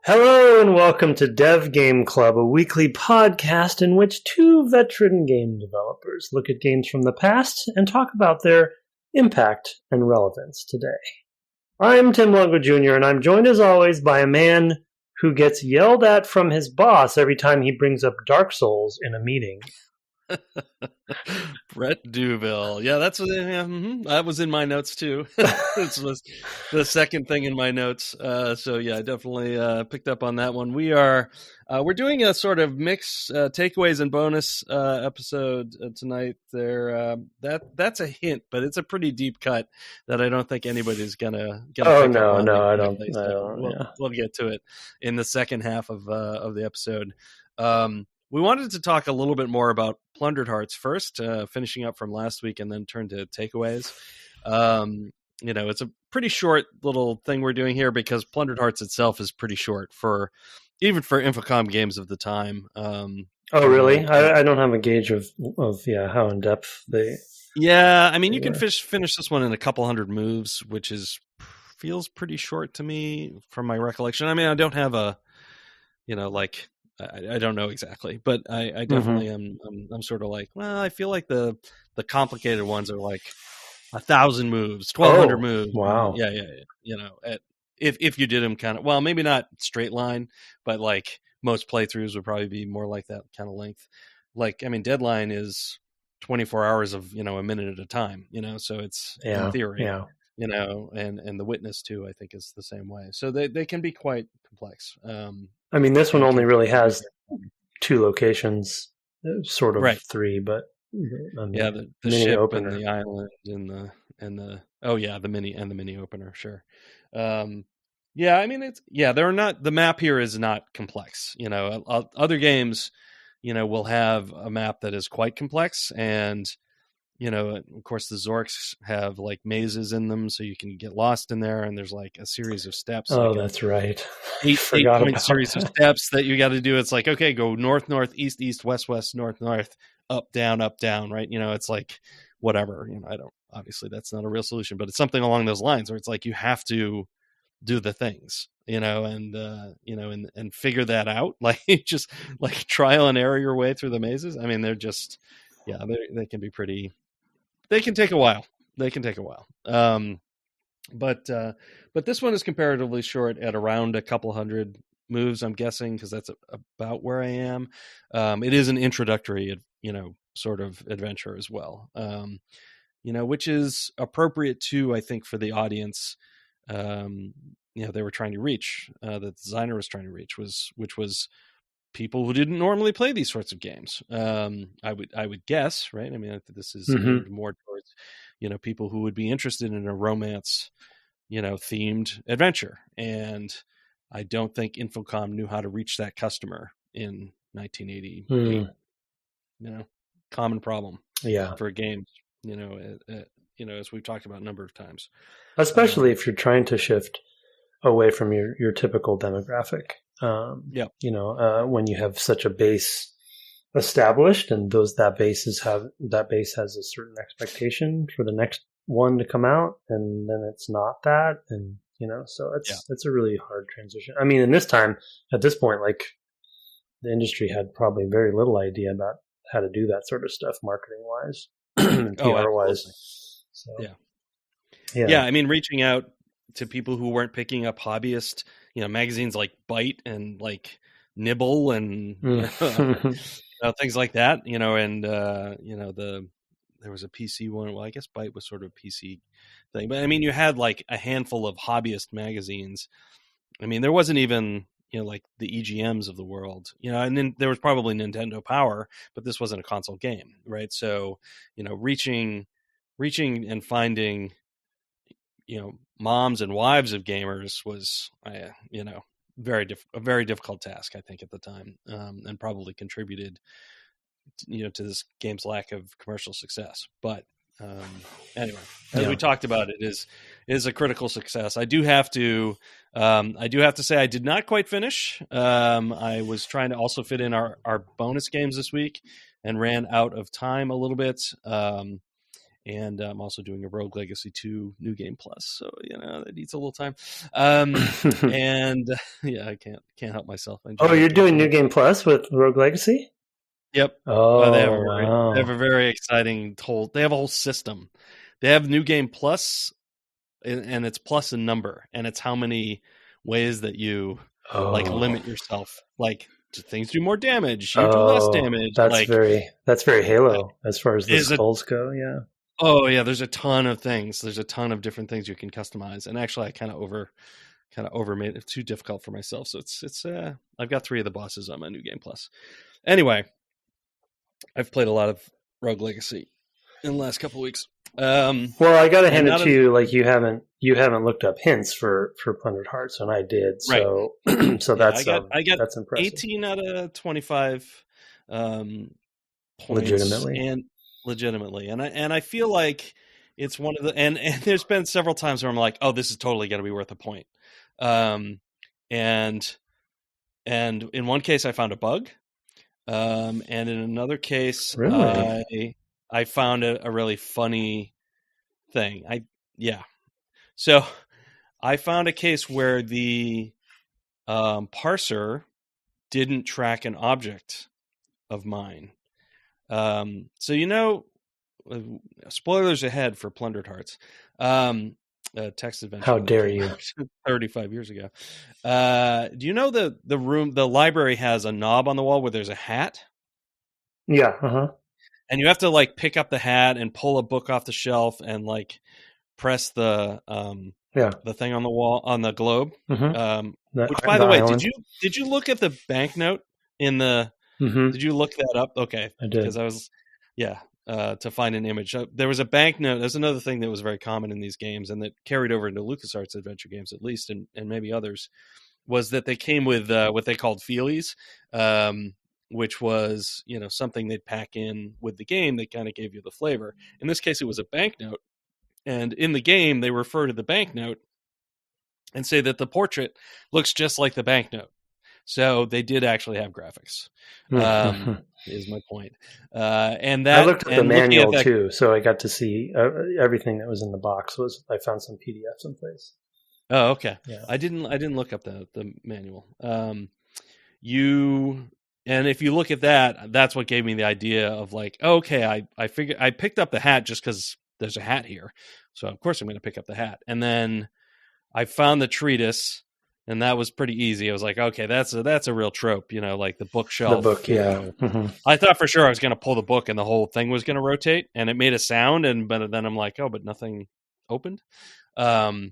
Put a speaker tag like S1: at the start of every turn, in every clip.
S1: Hello and welcome to Dev Game Club, a weekly podcast in which two veteran game developers look at games from the past and talk about their impact and relevance today. I'm Tim Longo Jr., and I'm joined as always by a man who gets yelled at from his boss every time he brings up Dark Souls in a meeting.
S2: Brett Duville. Yeah, that was in my notes too. This was the second thing in my notes. So yeah, I definitely picked up on that one. We're doing a sort of mix takeaways and bonus episode tonight. That's a hint, but it's a pretty deep cut that I don't think anybody's gonna pick up on.
S1: I don't.
S2: We'll get to it in the second half of the episode. We wanted to talk a little bit more about Plundered Hearts first, finishing up from last week, and then turn to takeaways. It's a pretty short little thing we're doing here because Plundered Hearts itself is pretty short even for Infocom games of the time.
S1: Oh, really? I don't have a gauge of how in depth they.
S2: Yeah, I mean, you can finish this one in a couple hundred moves, which feels pretty short to me from my recollection. I mean, I don't have I don't know exactly, but I definitely am. I'm sort of like, well, I feel like the complicated ones are like 1,000 moves, 1,200 moves.
S1: Wow.
S2: Yeah. If you did them kind of, well, maybe not straight line, but like most playthroughs would probably be more like that kind of length. Like, I mean, Deadline is 24 hours of, a minute at a time, so it's in theory, and The Witness too, I think is the same way. So they can be quite complex.
S1: I mean, this one only really has 2 locations, sort of right. 3, but
S2: the ship opener. And the island and the mini opener, sure. I mean, they're not, the map here is not complex. Other games, will have a map that is quite complex, and of course the Zorks have like mazes in them, so you can get lost in there, and there's like a series of steps.
S1: Oh, that's right.
S2: 8-point series of steps that you got to do. It's like, okay, go north, north, east, east, west, west, north, north, up, down, right? It's like whatever. Obviously that's not a real solution, but it's something along those lines where it's like you have to do the things, and figure that out, like just like trial and error your way through the mazes. I mean, they're just, they can be pretty. They can take a while. But this one is comparatively short at around a couple hundred moves, I'm guessing, because that's about where I am. It is an introductory, sort of adventure as well, which is appropriate too, I think, for the audience. They were trying to reach, the designer was trying to reach, which was people who didn't normally play these sorts of games. I would guess, right? I mean, I think this is more towards, people who would be interested in a romance, themed adventure. And I don't think Infocom knew how to reach that customer in 1988. Common problem.
S1: Yeah.
S2: For games, as we've talked about a number of times.
S1: Especially if you're trying to shift away from your typical demographic. When you have such a base established, and that base has a certain expectation for the next one to come out, and then it's not that, and so it's a really hard transition. I mean, at this point, like the industry had probably very little idea about how to do that sort of stuff, marketing wise, and PR wise. So
S2: yeah. I mean, reaching out to people who weren't picking up hobbyist, magazines like Byte and like Nibble and things like that, and there was a PC one. Well, I guess Byte was sort of a PC thing, but I mean, you had like a handful of hobbyist magazines. I mean, there wasn't even, like the EGMs of the world, and then there was probably Nintendo Power, but this wasn't a console game, right? So, reaching and finding, moms and wives of gamers was, a very difficult task, I think, at the time, and probably contributed, to this game's lack of commercial success. But anyway, as we talked about, it is a critical success. I do have to say I did not quite finish. I was trying to also fit in our bonus games this week and ran out of time a little bit. And I'm also doing a Rogue Legacy 2 New Game Plus, so that needs a little time. And yeah, I can't help myself.
S1: Oh, you're doing New Game Plus with Rogue Legacy?
S2: Yep.
S1: Oh,
S2: they have a very exciting they have a whole system. They have New Game Plus, and it's plus in number, and it's how many ways that you limit yourself. Like, things do more damage, you do less damage.
S1: That's very Halo as far as the skulls go. Yeah.
S2: Oh yeah, there's a ton of things. There's a ton of different things you can customize. And actually, I kind of over made it too difficult for myself. So it's I've got 3 of the bosses on my New Game Plus. Anyway, I've played a lot of Rogue Legacy in the last couple of weeks.
S1: Well, I got to hand it to you. Like you haven't looked up hints for Plundered Hearts, and I did. So
S2: right.
S1: So that's
S2: I got
S1: that's impressive.
S2: 18 out of 25 points, legitimately, and I feel like it's one of the and there's been several times where I'm like, oh, this is totally going to be worth a point. And in one case I found a bug, and in another case,
S1: really?
S2: I found a really funny thing. So I found a case where the parser didn't track an object of mine. So spoilers ahead for Plundered Hearts. Text adventure.
S1: How dare you?
S2: 35 years ago. Do you know the library has a knob on the wall where there's a hat?
S1: Yeah. Uh-huh.
S2: And you have to like pick up the hat and pull a book off the shelf and like press the thing on the wall on the globe.
S1: Mm-hmm.
S2: Which, by the way, did you look at the banknote in the? Mm-hmm. Did you look that up? Okay,
S1: I did,
S2: because I was to find an image. There was a banknote. There's another thing that was very common in these games and that carried over into LucasArts adventure games, at least, and maybe others, was that they came with what they called feelies. Which was, something they'd pack in with the game that kind of gave you the flavor. In this case, it was a banknote. And in the game, they refer to the banknote and say that the portrait looks just like the banknote. So they did actually have graphics, is my point. And that,
S1: I looked at the manual too, so I got to see everything that was in the box. I found some PDFs in place.
S2: Oh, okay.
S1: Yeah.
S2: I didn't look up the manual. And if you look at that, that's what gave me the idea of like, okay, I figured I picked up the hat just because there's a hat here. So of course I'm going to pick up the hat. And then I found the treatise, and that was pretty easy. I was like, okay, that's a real trope, like the bookshelf.
S1: The book, yeah. Mm-hmm.
S2: I thought for sure I was going to pull the book and the whole thing was going to rotate, and it made a sound, but then I'm like, oh, but nothing opened. And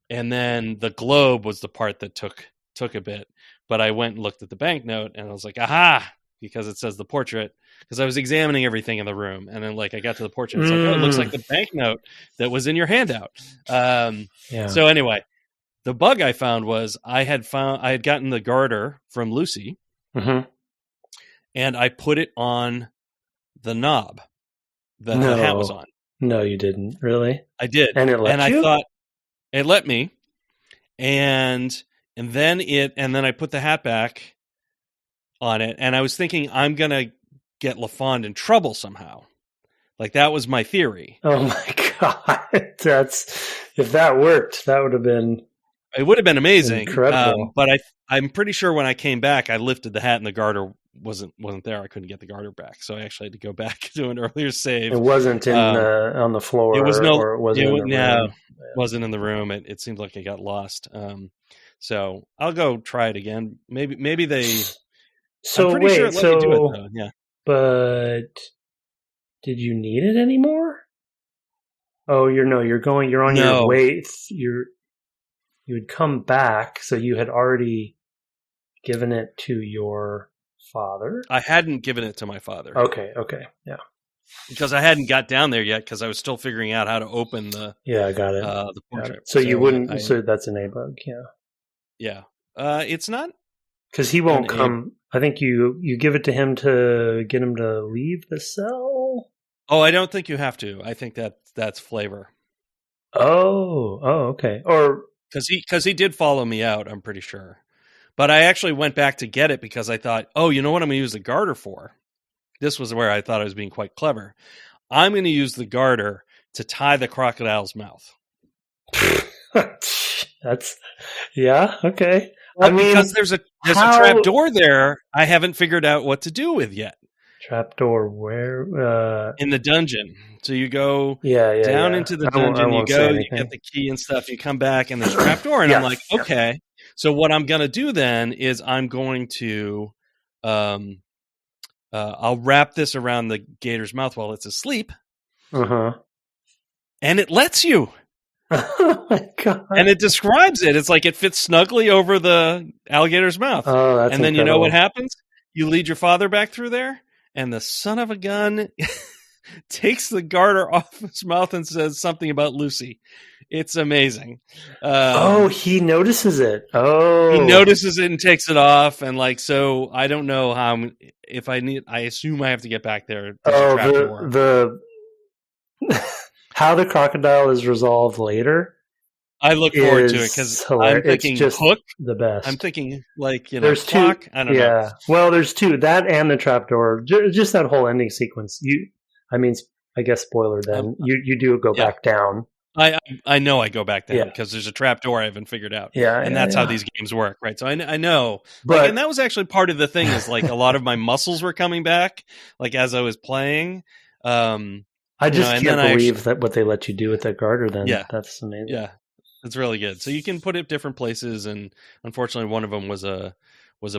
S2: then the globe was the part that took a bit. But I went and looked at the banknote, and I was like, aha, because it says the portrait. Because I was examining everything in the room, and then like I got to the portrait, it's like, oh, it looks like the banknote that was in your handout. So anyway, the bug I found was I had gotten the garter from Lucy,
S1: mm-hmm.
S2: and I put it on the knob that the hat was on.
S1: No, you didn't. Really?
S2: I did,
S1: and it let you?
S2: I thought it let me, and then I put the hat back on it, and I was thinking I'm gonna get LaFond in trouble somehow. Like that was my theory.
S1: Oh my god! If that worked, that would have been.
S2: It would have been amazing.
S1: Incredible.
S2: But I'm pretty sure when I came back, I lifted the hat and the garter wasn't there. I couldn't get the garter back, so I actually had to go back to an earlier save.
S1: It wasn't on the floor.
S2: It was
S1: wasn't
S2: in the room. It seemed like it got lost. So I'll go try it again. Maybe they.
S1: So
S2: I'm pretty sure it let me do it though. Yeah.
S1: But did you need it anymore? Oh, you're on your way. You would come back, so you had already given it to your father?
S2: I hadn't given it to my father.
S1: Okay, yeah.
S2: Because I hadn't got down there yet, because I was still figuring out how to open the.
S1: Yeah, I got it.
S2: The portrait.
S1: So you wouldn't. So that's an A-bug, yeah.
S2: Yeah, it's not
S1: because he won't come. I think you give it to him to get him to leave the cell.
S2: Oh, I don't think you have to. I think that's flavor.
S1: Oh, okay. Or
S2: because he did follow me out, I'm pretty sure. But I actually went back to get it because I thought, oh, you know what I'm going to use the garter for? This was where I thought I was being quite clever. I'm going to use the garter to tie the crocodile's mouth.
S1: That's okay.
S2: Well, because there's a trap door there I haven't figured out what to do with yet.
S1: Trap door where?
S2: In the dungeon. So you go down into the dungeon, you get the key and stuff, you come back and there's a trap door, and I'm like, okay. So what I'm gonna do then is I'm going to I'll wrap this around the gator's mouth while it's asleep.
S1: Uh-huh.
S2: And it lets you.
S1: Oh my God.
S2: And it describes it. It's like it fits snugly over the alligator's mouth.
S1: Oh, that's
S2: and then
S1: incredible.
S2: You know what happens? You lead your father back through there, and the son of a gun takes the garter off his mouth and says something about Lucy. It's amazing.
S1: He notices it. Oh,
S2: he notices it and takes it off, and so I don't know how. If I need, I assume I have to get back there.
S1: How the crocodile is resolved later.
S2: I look forward to it because I'm thinking
S1: just
S2: hook.
S1: The best.
S2: I'm thinking
S1: there's
S2: clock.
S1: Two.
S2: I don't know.
S1: Well, there's two. That and the trapdoor. Just that whole ending sequence. I guess spoiler. Then you do go back down.
S2: I know I go back down because there's a trapdoor I haven't figured out. And that's how these games work, right? So I know. But and that was actually part of the thing is a lot of my muscles were coming back as I was playing.
S1: I just can't believe that what they let you do with that garter then.
S2: Yeah.
S1: That's amazing.
S2: Yeah. It's really good. So you can put it different places, and unfortunately one of them was a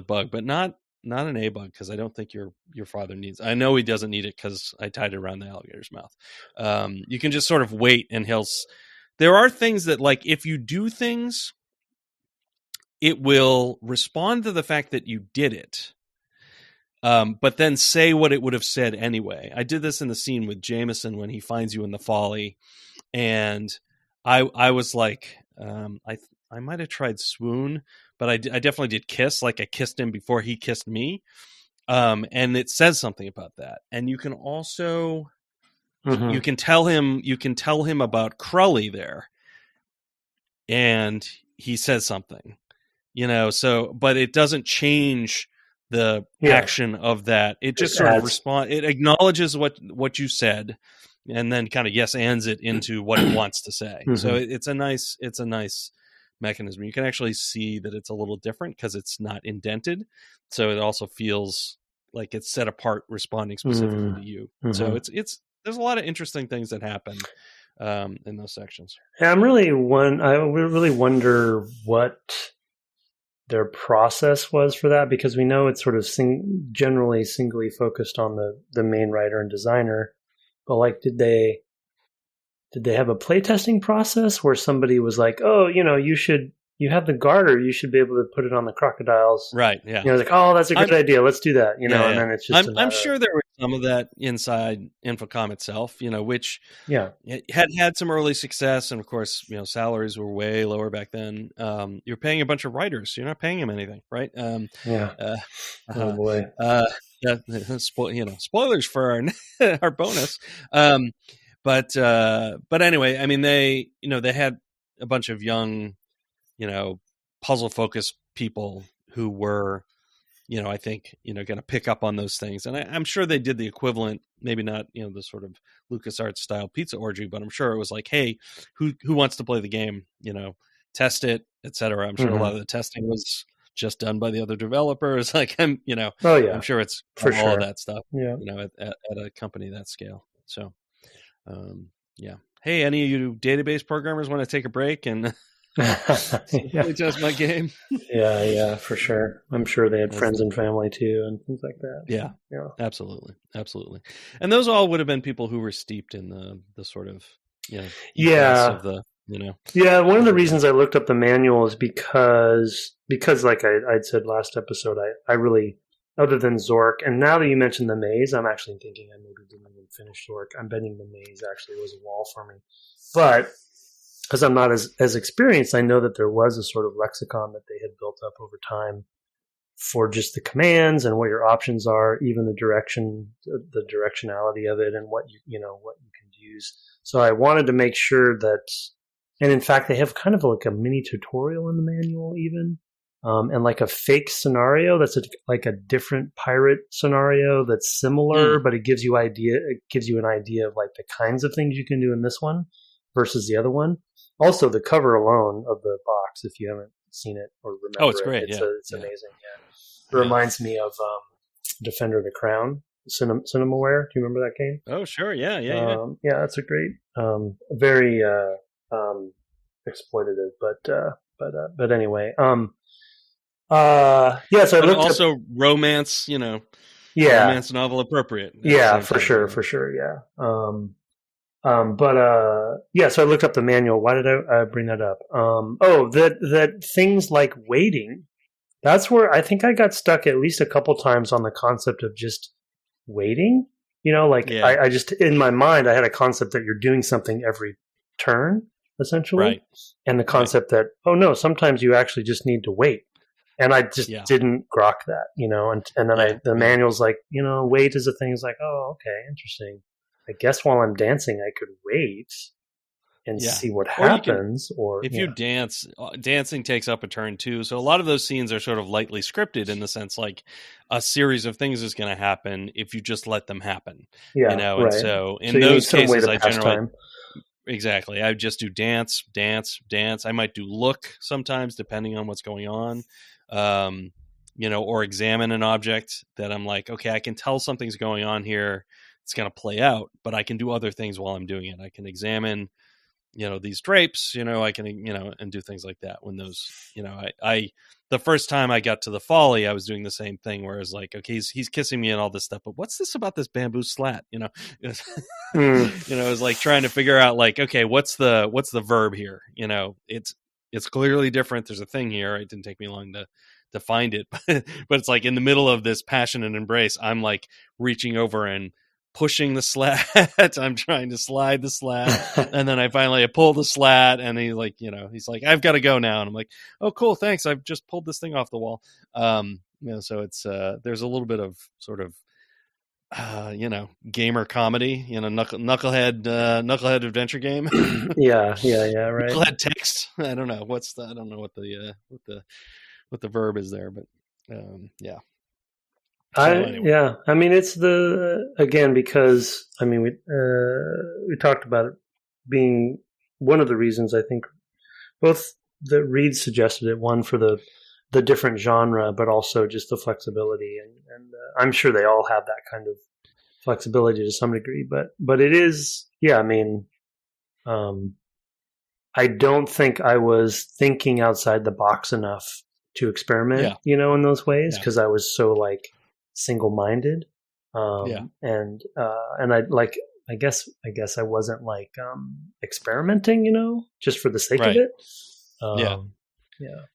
S2: bug, but not an A bug, because I don't think your father needs. I know he doesn't need it because I tied it around the alligator's mouth. You can just sort of wait, and there are things that if you do things, it will respond to the fact that you did it. But then say what it would have said anyway. I did this in the scene with Jameson when he finds you in the folly, and I was like, I might have tried swoon, but I definitely did kiss. I kissed him before he kissed me, and it says something about that. And you can also you can tell him about Crowley there, and he says something, So, but it doesn't change the action of that. It just sort of it acknowledges what you said, and then kind of ands it into what it wants to say. So it's a nice mechanism. You can actually see that it's a little different because it's not indented, so it also feels like it's set apart, responding specifically to you. So there's a lot of interesting things that happen in those sections.
S1: Yeah, I really wonder what their process was for that, because we know it's sort of generally singly focused on the main writer and designer, but did they have a playtesting process where somebody was like, oh, you have the garter, you should be able to put it on the crocodiles,
S2: right? Yeah,
S1: oh, that's a good idea, let's do that, and then it's just
S2: I'm sure there was some of that inside Infocom itself, which had some early success, and of course, salaries were way lower back then. You're paying a bunch of writers, you're not paying them anything, right?
S1: Oh boy.
S2: Spoilers for our bonus. But anyway, I mean, they had a bunch of young, puzzle focused people who were, I think, going to pick up on those things. And I'm sure they did the equivalent, maybe not, the sort of LucasArts style pizza orgy, but I'm sure it was like, hey, who wants to play the game, test it, etc. I'm sure a lot of the testing was just done by the other developers. I'm sure it's for all of that stuff, at a company that scale. So, Hey, any of you database programmers want to take a break and test my game?
S1: Yeah, for sure. I'm sure they had friends and family too, and things like that.
S2: Yeah, absolutely. And those all would have been people who were steeped in the sort of of the
S1: one of the reasons I looked up the manual is because like I'd said last episode, I really, other than Zork, and now that you mentioned the maze, I'm actually thinking I maybe didn't even finish Zork. I'm betting the maze actually was a wall for me. But because I'm not as experienced, I know that there was a sort of lexicon that they had built up over time for just the commands and what your options are, even the directionality of it, and what you can use. So I wanted to make sure that, and in fact, they have kind of like a mini tutorial in the manual even. and like a fake scenario that's like a different pirate scenario that's similar, but it gives you an idea of like the kinds of things you can do in this one versus the other one. Also, the cover alone of the box, if you haven't seen it or remember
S2: it's great.
S1: It's amazing. Yeah. It reminds me of Defender of the Crown, Cinemaware. Do you remember that game?
S2: Oh, sure. Yeah.
S1: Yeah, that's a great, very exploitative, but anyway. So I looked
S2: also romance, romance novel appropriate.
S1: Yeah, for sure. Yeah. So I looked up the manual. Why did I bring that up? That things like waiting. That's where I think I got stuck at least a couple times on the concept of just waiting. I just, in my mind, I had a concept that you're doing something every turn, essentially. Right. And the concept that, sometimes you actually just need to wait. And I just didn't grok that, and then the manual's like, wait is a thing. It's like, oh, okay, interesting. I guess while I'm dancing, I could wait and see what happens.
S2: If you dance, dancing takes up a turn too. So a lot of those scenes are sort of lightly scripted in the sense like a series of things is going to happen if you just let them happen.
S1: Yeah,
S2: right. And so in those cases, I generally exactly. I just do dance. I might do look sometimes, depending on what's going on. Or examine an object that I'm like, okay, I can tell something's going on here. It's going to play out, but I can do other things while I'm doing it. I can examine, these drapes, I can, and do things like that when those, the first time I got to the folly, I was doing the same thing where it's like, okay, he's kissing me and all this stuff, but what's this about this bamboo slat? It was like trying to figure out like, okay, what's the verb here? It's clearly different. There's a thing here. It didn't take me long to find it, but it's like in the middle of this passionate embrace, I'm like reaching over and pushing the slat. I'm trying to slide the slat, and then I pull the slat, and he's like, I've got to go now, and I'm like, oh, cool, thanks. I've just pulled this thing off the wall. So it's there's a little bit of sort of gamer comedy, knucklehead adventure game.
S1: yeah, right.
S2: Knucklehead text. I don't know what the verb is there, but yeah.
S1: I mean, it's because we talked about it being one of the reasons. I think both that Reed suggested it, one for the different genre, but also just the flexibility, and I'm sure they all have that kind of flexibility to some degree. But it is, I don't think I was thinking outside the box enough to experiment, in those ways, because I was so like single-minded, and I guess I wasn't like experimenting, just for the sake of it.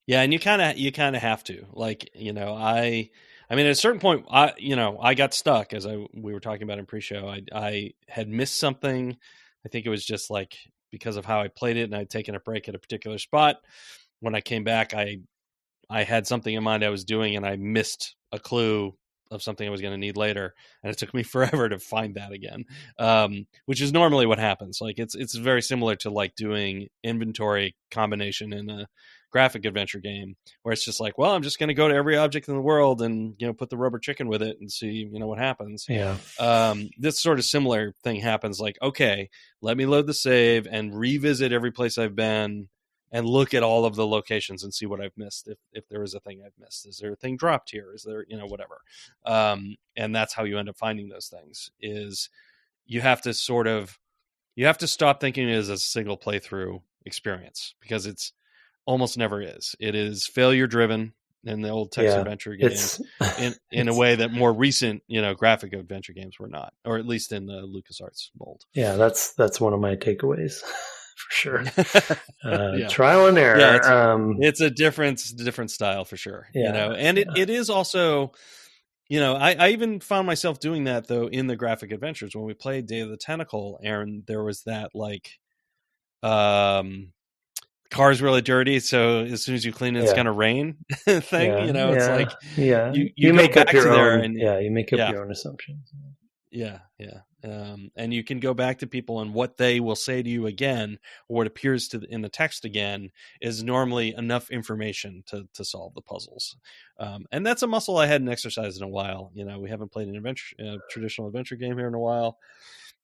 S2: And you kind of have to, like, I mean, at a certain point, I got stuck, as we were talking about in pre-show. I had missed something. I think it was just like because of how I played it, and I'd taken a break at a particular spot. When I came back, I had something in mind I was doing, and I missed a clue of something I was going to need later, and it took me forever to find that again, which is normally what happens. Like it's very similar to like doing inventory combination in a graphic adventure game, where it's just like, well, I'm just going to go to every object in the world and put the rubber chicken with it and see what happens. This sort of similar thing happens. Like, okay, let me load the save and revisit every place I've been and look at all of the locations and see what I've missed. If there is a thing I've missed, is there a thing dropped here? Is there, whatever. And that's how you end up finding those things. Is you have to stop thinking it is a single playthrough experience, because it's almost never is. It is failure driven in the old text adventure games in a way that more recent, graphic adventure games were not, or at least in the LucasArts mold.
S1: Yeah. That's one of my takeaways. For sure. Trial and error.
S2: Yeah, it's a different style for sure. And it is also, I even found myself doing that though in the graphic adventures when we played Day of the Tentacle, Aaron. There was that like car's really dirty, so as soon as you clean it, it's gonna rain thing. It's like you
S1: make
S2: go
S1: up
S2: back
S1: your
S2: to
S1: own,
S2: there and
S1: you make up your own assumptions.
S2: Yeah. And you can go back to people, and what they will say to you again, or what appears in the text again, is normally enough information to solve the puzzles. And that's a muscle I hadn't exercised in a while. We haven't played an traditional adventure game here in a while,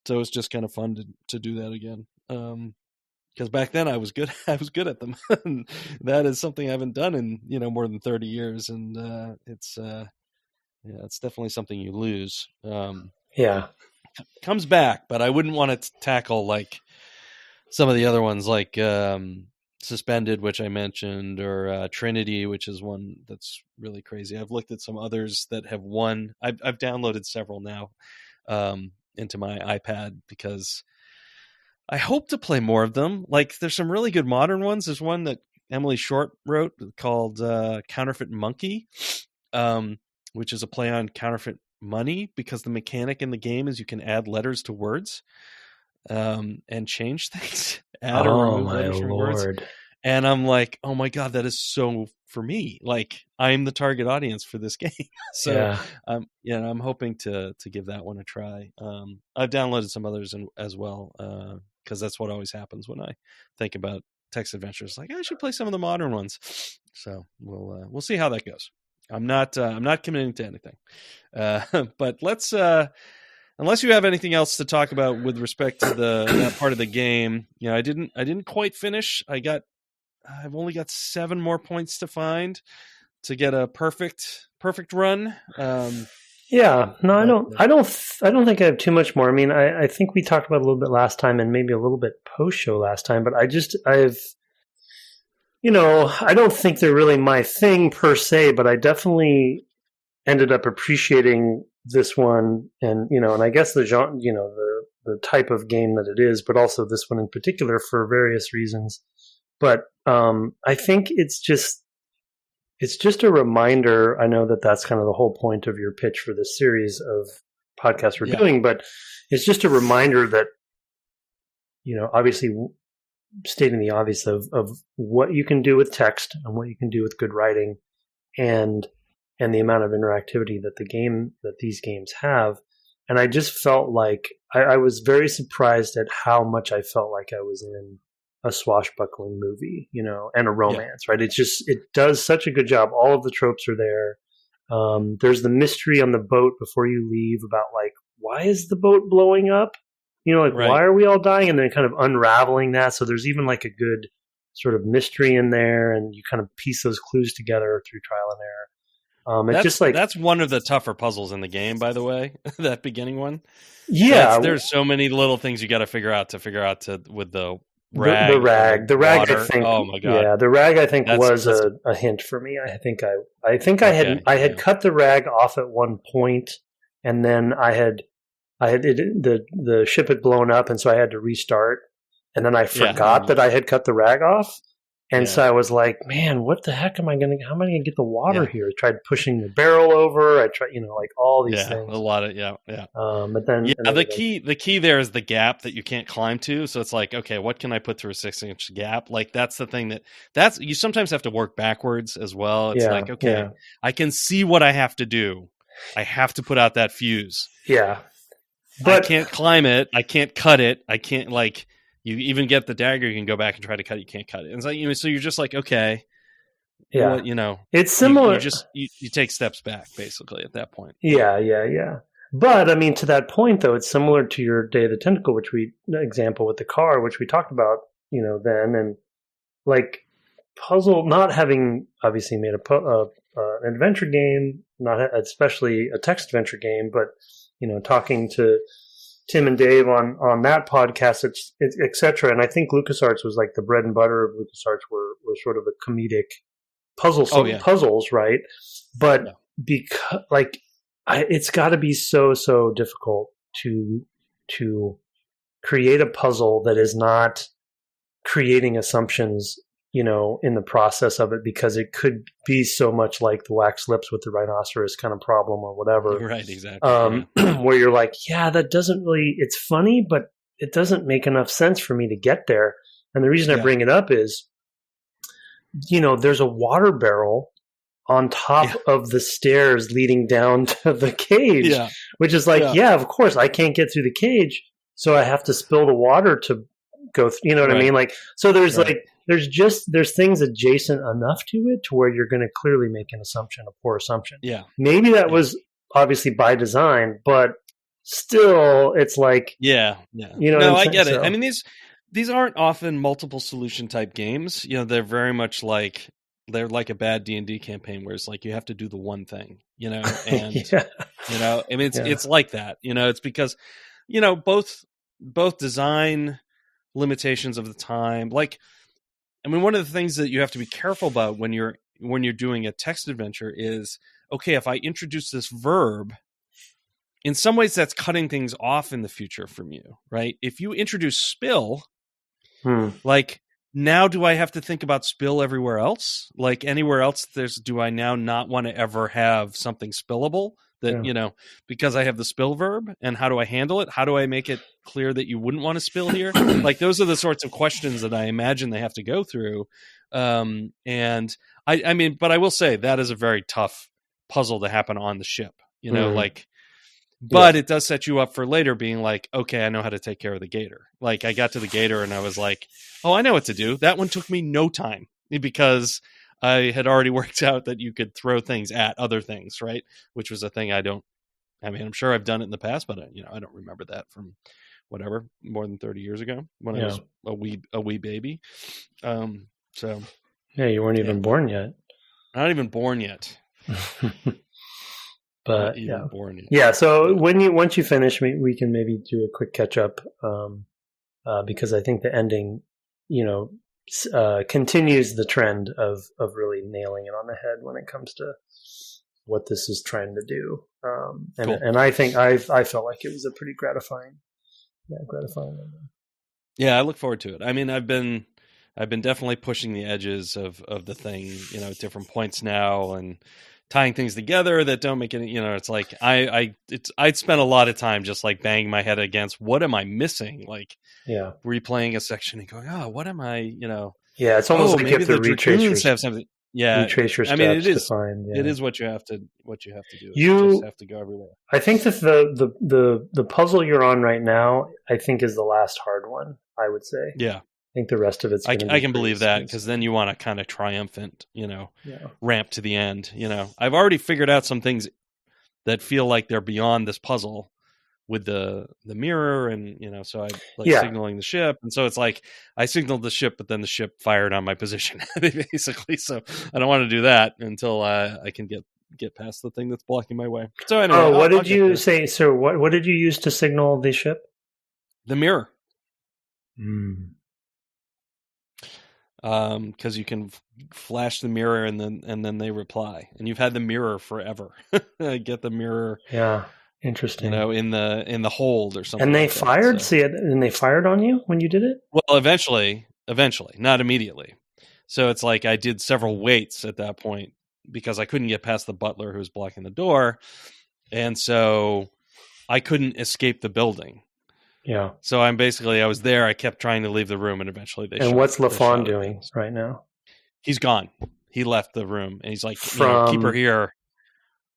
S2: so it's just kind of fun to do that again. Because back then I was good at them. That is something I haven't done in more than 30 years, and it's definitely something you lose. Comes back, but I wouldn't want to tackle like some of the other ones, like Suspended, which I mentioned, or Trinity, which is one that's really crazy. I've looked at some others that have won. I've downloaded several now into my iPad because I hope to play more of them. Like, there's some really good modern ones. There's one that Emily Short wrote called Counterfeit Monkey, which is a play on counterfeit money, because the mechanic in the game is you can add letters to words and change things. Add or remove letters from words. And I'm like, oh my God, that is so for me. Like, I'm the target audience for this game. So I'm hoping to give that one a try. I've downloaded some others as well, because that's what always happens when I think about text adventures. Like, I should play some of the modern ones. So we'll see how that goes. I'm not committing to anything, but let's. Unless you have anything else to talk about with respect to that part of the game, I didn't quite finish. I've only got 7 more points to find to get a perfect run. I don't think I have too much more. I mean, I think we talked about it a little bit last time, and maybe a little bit post show last time, but I don't think they're really my thing per se, but I definitely ended up appreciating this one, and and I guess the genre, the type of game that it is, but also this one in particular for various reasons. But I think it's just a reminder. I know that that's kind of the whole point of your pitch for this series of podcasts we're doing, but it's just a reminder that, obviously stating the obvious of what you can do with text and what you can do with good writing, and the amount of interactivity that these games have. And I just felt like I was very surprised at how much I felt like I was in a swashbuckling movie, and a romance, right? It does such a good job. All of the tropes are there. There's the mystery on the boat before you leave about, like, why is the boat blowing up? Why are we all dying? And then kind of unraveling that. So there's even like a good sort of mystery in there, and you kind of piece those clues together through trial and error. That's one of the tougher puzzles in the game, by the way. That beginning one.
S1: Yeah,
S2: there's so many little things you got to figure out with the rag. The
S1: rag.
S2: Water.
S1: I think.
S2: Oh my God.
S1: Yeah, the rag. I think was a hint for me. I think I had cut the rag off at one point, and then the ship had blown up, and so I had to restart, and then I forgot that I had cut the rag off. And so I was like, man, what the heck how am I going to get the water here? I tried pushing the barrel over. I tried, like all these things.
S2: A lot of,
S1: but then,
S2: the key there is the gap that you can't climb to. So it's like, okay, what can I put through a 6-inch gap? Like, that's the thing you sometimes have to work backwards as well. It's like, okay, I can see what I have to do. I have to put out that fuse.
S1: Yeah.
S2: But I can't climb it. I can't cut it. I can't, like, you even get the dagger, you can go back and try to cut it. You can't cut it. And it's like, so you're just like, okay.
S1: Yeah.
S2: Well,
S1: it's similar.
S2: You take steps back, basically, at that point.
S1: Yeah. But, I mean, to that point, though, it's similar to your Day of the Tentacle, example with the car, which we talked about, then. And, like, puzzle, not having obviously made an adventure game, not especially a text adventure game, but, talking to Tim and Dave on that podcast, et cetera. And I think LucasArts was like the bread and butter of LucasArts were sort of the comedic puzzles, right? But because, like, it's got to be so difficult to create a puzzle that is not creating assumptions, in the process of it, because it could be so much like the wax lips with the rhinoceros kind of problem or whatever.
S2: Right, exactly.
S1: Where you're like, that doesn't really, it's funny, but it doesn't make enough sense for me to get there. And the reason I bring it up is, there's a water barrel on top of the stairs leading down to the cage, which is like, of course, I can't get through the cage, so I have to spill the water to go you know what I mean? Like, so there's there's things adjacent enough to it to where you're going to clearly make an assumption, a poor assumption.
S2: Yeah.
S1: Maybe that was obviously by design, but still it's like,
S2: you know,
S1: no,
S2: I get it. I mean, these aren't often multiple solution type games. You know, they're very much like, they're like a bad D&D campaign where it's like you have to do the one thing, you know, and you know, I mean, it's like that, you know, it's because, you know, both design limitations of the time. Like, I mean, one of the things that you have to be careful about when you're doing a text adventure is, okay, if I introduce this verb, in some ways that's cutting things off in the future from you, right? If you introduce spill, like, now do I have to think about spill everywhere else? Like, anywhere else do I now not want to ever have something spillable that, you know, because I have the spill verb, and how do I handle it? How do I make it clear that you wouldn't want to spill here? Like, those are the sorts of questions that I imagine they have to go through. And I mean, but I will say that is a very tough puzzle to happen on the ship, you know, like, but it does set you up for later being like, okay, I know how to take care of the gator. Like, I got to the gator and I was like, oh, I know what to do. That one took me no time because I had already worked out that you could throw things at other things, right? Which was a thing I mean, I'm sure I've done it in the past, but you know, I don't remember that from whatever, more than 30 years ago when I was a wee baby. So
S1: yeah, you weren't even born yet.
S2: Not even born yet.
S1: But so once you finish, we can maybe do a quick catch up, because I think the ending, you know, continues the trend of really nailing it on the head when it comes to what this is trying to do. And I think I felt like it was a pretty gratifying ending.
S2: Yeah, I look forward to it. I mean, I've been definitely pushing the edges of the thing, you know, at different points now, and tying things together that don't make any, you know, it's like I'd spent a lot of time just like banging my head against what am I missing? Like, replaying a section and going, oh, what am I, you know?
S1: Yeah, it's almost like you have to retrace
S2: have something. Yeah,
S1: retrace your steps. I mean, it is.
S2: It is what you have to do.
S1: You
S2: just have to go everywhere.
S1: I think that the puzzle you're on right now, I think, is the last hard one. I would say. Yeah. I think the rest of it's.
S2: I can believe that, because then you want a kind of triumphant, you know, ramp to the end. You know, I've already figured out some things that feel like they're beyond this puzzle with the mirror, and you know, so I like signaling the ship, and so it's like I signaled the ship, but then the ship fired on my position basically. So I don't want to do that until I can get past the thing that's blocking my way. So anyway,
S1: what did you say? So what did you use to signal the ship?
S2: The mirror. Because you can flash the mirror and then they reply, and you've had the mirror forever. Get the mirror.
S1: Yeah, interesting.
S2: You know, in the hold or something.
S1: And they
S2: like
S1: fired.
S2: That, so.
S1: And they fired on you when you did it.
S2: Well, eventually, not immediately. So it's like I did several waits at that point because I couldn't get past the butler who was blocking the door, and so I couldn't escape the building. Yeah. So I was there. I kept trying to leave the room, and eventually they.
S1: And what's LaFawn doing right now?
S2: He's gone. He left the room, and he's like, keep her here.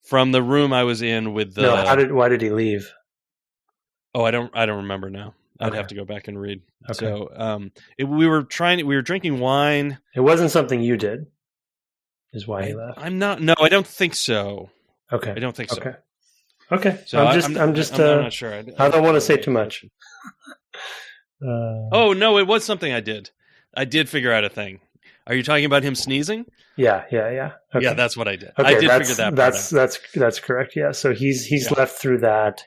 S2: From the room I was in with the.
S1: No, why did he leave?
S2: Oh, I don't remember now. I'd have to go back and read. Okay. So, we were drinking wine.
S1: It wasn't something you did. Is why he left.
S2: No, I don't think so.
S1: Okay.
S2: I don't think so.
S1: Okay. So I'm not sure. I don't want to say too much.
S2: Oh no, it was something I did. I did figure out a thing. Are you talking about him sneezing?
S1: Yeah. Okay.
S2: Yeah, that's what I did.
S1: Okay,
S2: I did figure that part
S1: out. That's correct. Yeah. So he's left through that.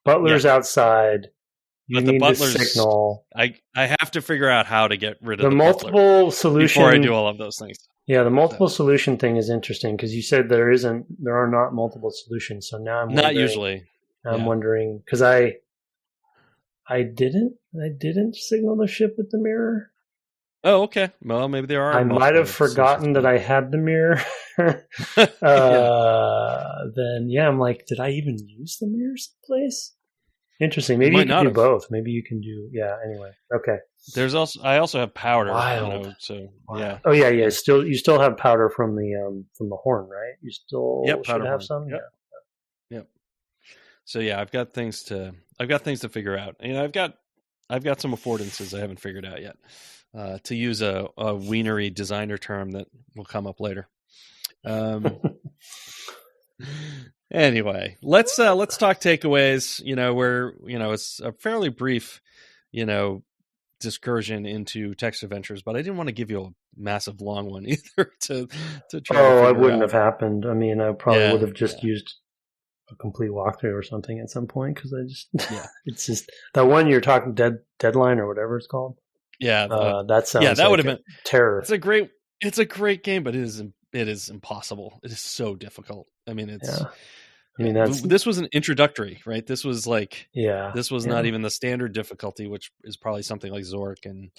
S1: Butler's outside. You need the signal.
S2: I have to figure out how to get rid of
S1: the multiple solution
S2: before I do all of those things.
S1: Yeah, the multiple solution thing is interesting because you said there are not multiple solutions. So now I'm
S2: not usually.
S1: I'm wondering because I didn't signal the ship with the mirror.
S2: Oh, okay. Well, maybe there are.
S1: I might have forgotten that I had the mirror. Then I'm like, did I even use the mirror someplace? Interesting. Maybe you can do both. Maybe you can do. Yeah. Anyway. Okay.
S2: I also have powder.
S1: Wild.
S2: So
S1: Wild.
S2: yeah.
S1: Oh yeah. You still have powder from the horn, right? You still should have some.
S2: Yep. Yeah. Yep. So yeah, I've got things to figure out. I've got some affordances I haven't figured out yet. To use a wienery designer term that will come up later. Anyway, let's talk takeaways. It's a fairly brief, discursion into text adventures, but I didn't want to give you a massive long one either to try.
S1: Oh, it wouldn't have happened. I mean, I probably would have just used a complete walkthrough or something at some point because it's just that one you're talking deadline or whatever it's called.
S2: Yeah,
S1: that sounds that would have been terror.
S2: It's a great game, but it is impossible. It is so difficult. I mean, this was an introductory, right? This was not even the standard difficulty, which is probably something like Zork, and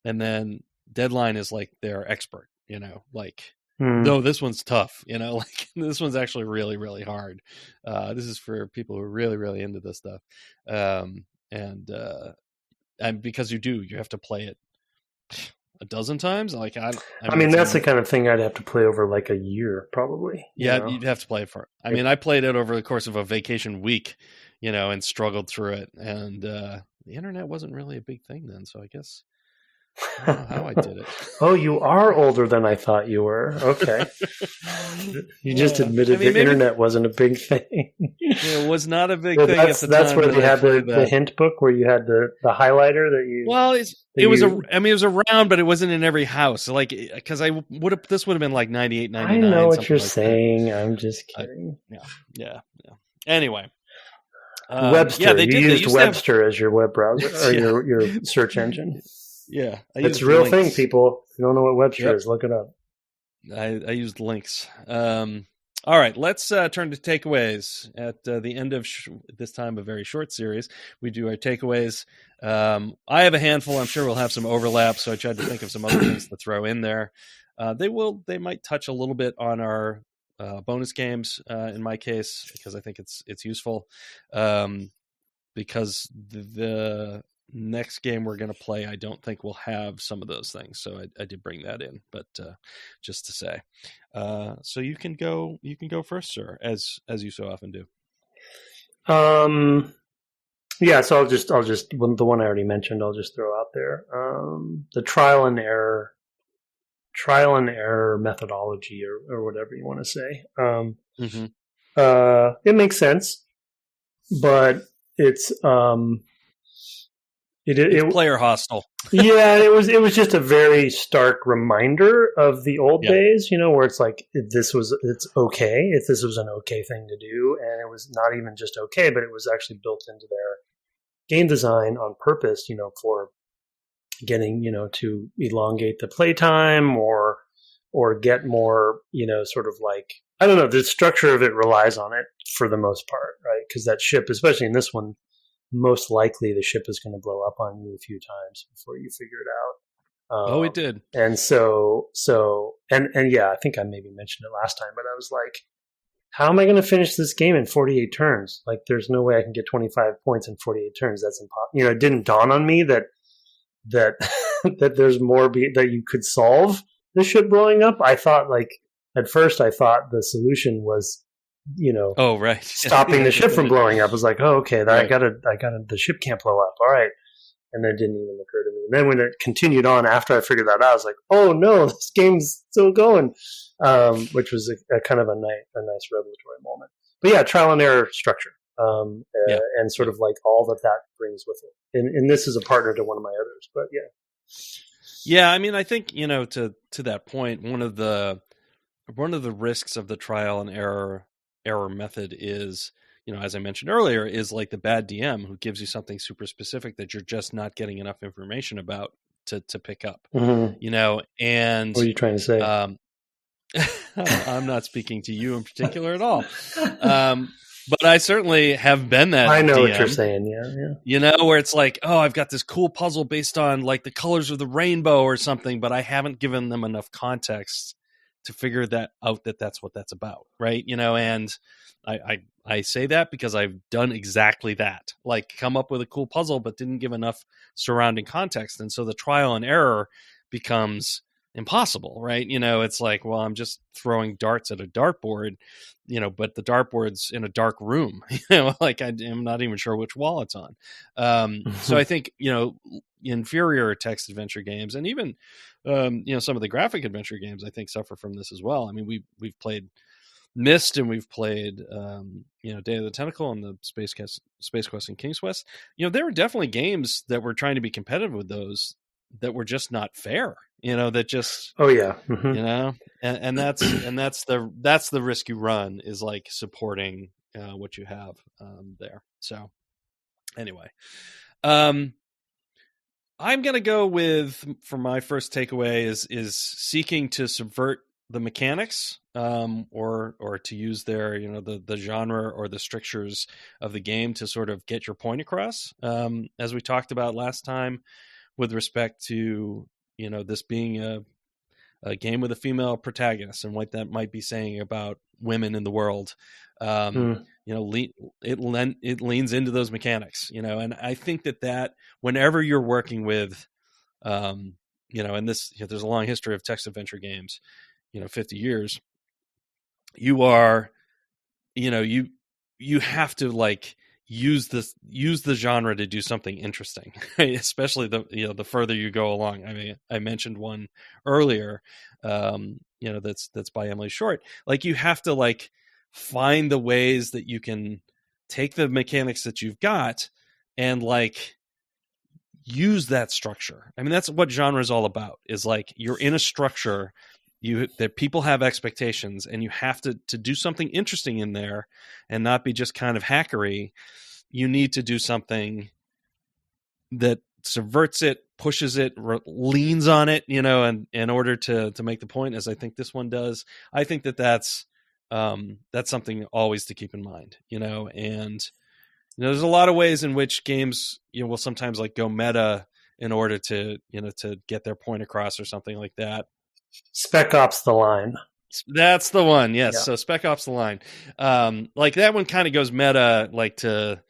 S2: then Deadline is like their expert, No, this one's tough, this one's actually really, really hard. This is for people who are really, really into this stuff. And because you have to play it a dozen times. I
S1: mean that's the kind of thing I'd have to play over like a year, probably.
S2: You'd have to play it for. I mean, I played it over the course of a vacation week, and struggled through it. And the internet wasn't really a big thing then, so I guess I don't know how I did it.
S1: Oh, you are older than I thought you were. Okay. You just admitted the internet wasn't a big thing.
S2: It was not a big thing at the time.
S1: That's where they had the hint book where you had the highlighter that you...
S2: Well, it was around, but it wasn't in every house. Because this would have been like 98, 99.
S1: I know what you're saying. I'm just kidding.
S2: Yeah. Anyway.
S1: Webster. You used Webster as your web browser or your search engine.
S2: Yeah,
S1: it's a real thing, people. If you don't know what Webster is, look it up.
S2: I used links. All right, let's turn to takeaways. At the end of this time, a very short series, we do our takeaways. I have a handful. I'm sure we'll have some overlap, so I tried to think of some other things to throw in there. They might touch a little bit on our bonus games in my case, because I think it's useful. Because the next game we're going to play, I don't think we'll have some of those things. So I did bring that in, but just to say, so you can go first, sir, as you so often do.
S1: Yeah. So I'll just the one I already mentioned, I'll just throw out there. The trial and error methodology or whatever you want to say. It makes sense, but it's
S2: player hostile.
S1: Yeah, it was just a very stark reminder of the old days, where it's like it's okay if this was an okay thing to do, and it was not even just okay, but it was actually built into their game design on purpose, for getting to elongate the playtime or get more, sort of like, I don't know, the structure of it relies on it for the most part, right? Because that ship, especially in this one, most likely the ship is going to blow up on you a few times before you figure it out.
S2: It did.
S1: And so, yeah, I think I maybe mentioned it last time, but I was like, how am I going to finish this game in 48 turns? Like, there's no way I can get 25 points in 48 turns. That's impossible. It didn't dawn on me that that there's more that you could solve the ship blowing up. I thought, at first I thought the solution was, stopping the ship from blowing up. I was like, oh, okay, I got the ship can't blow up. All right. And that didn't even occur to me. And then when it continued on after I figured that out, I was like, oh no, this game's still going, which was a kind of a nice revelatory moment. But yeah, trial and error structure, and sort of like all that brings with it. And this is a partner to one of my others, but yeah.
S2: Yeah, I mean, I think, to that point, one of the risks of the trial and error method is, as I mentioned earlier, is like the bad DM who gives you something super specific that you're just not getting enough information about to pick up, and
S1: what are you trying to say?
S2: I'm not speaking to you in particular at all. But I certainly have been that.
S1: I know
S2: DM,
S1: what you're saying. Yeah.
S2: Where it's like, oh, I've got this cool puzzle based on like the colors of the rainbow or something, but I haven't given them enough context to figure that out, that's what that's about, right? And I say that because I've done exactly that, like come up with a cool puzzle but didn't give enough surrounding context, and so the trial and error becomes impossible, right? It's like, well, I'm just throwing darts at a dartboard, but the dartboard's in a dark room, like I'm not even sure which wall it's on. So I think, inferior text adventure games, and even, some of the graphic adventure games, I think suffer from this as well. I mean, we've played Myst, and we've played, Day of the Tentacle and the Space Quest and King's Quest. There were definitely games that were trying to be competitive with those that were just not fair, that just, and that's the risk you run, is like supporting what you have there. So anyway, I'm going to go with, for my first takeaway, is seeking to subvert the mechanics, or to use their, the genre or the strictures of the game to sort of get your point across. As we talked about last time, with respect to, this being a game with a female protagonist and what that might be saying about women in the world. It leans into those mechanics, and I think that whenever you're working with, and this, there's a long history of text adventure games, 50 years, you are, you have to like use the genre to do something interesting, right? Especially the further you go along. I mean, I mentioned one earlier, that's by Emily Short. Like, you have to like find the ways that you can take the mechanics that you've got and like use that structure. I mean, that's what genre is all about, is like, you're in a structure, that people have expectations, and you have to do something interesting in there and not be just kind of hackery. You need to do something that subverts it, pushes it, leans on it, and in order to make the point, as I think this one does. I think that's something always to keep in mind, and there's a lot of ways in which games, will sometimes like go meta in order to, to get their point across or something like that.
S1: Spec Ops: The Line.
S2: That's the one. Yes.
S1: Yeah.
S2: So Spec Ops: The Line. Like that one kind of goes meta, like to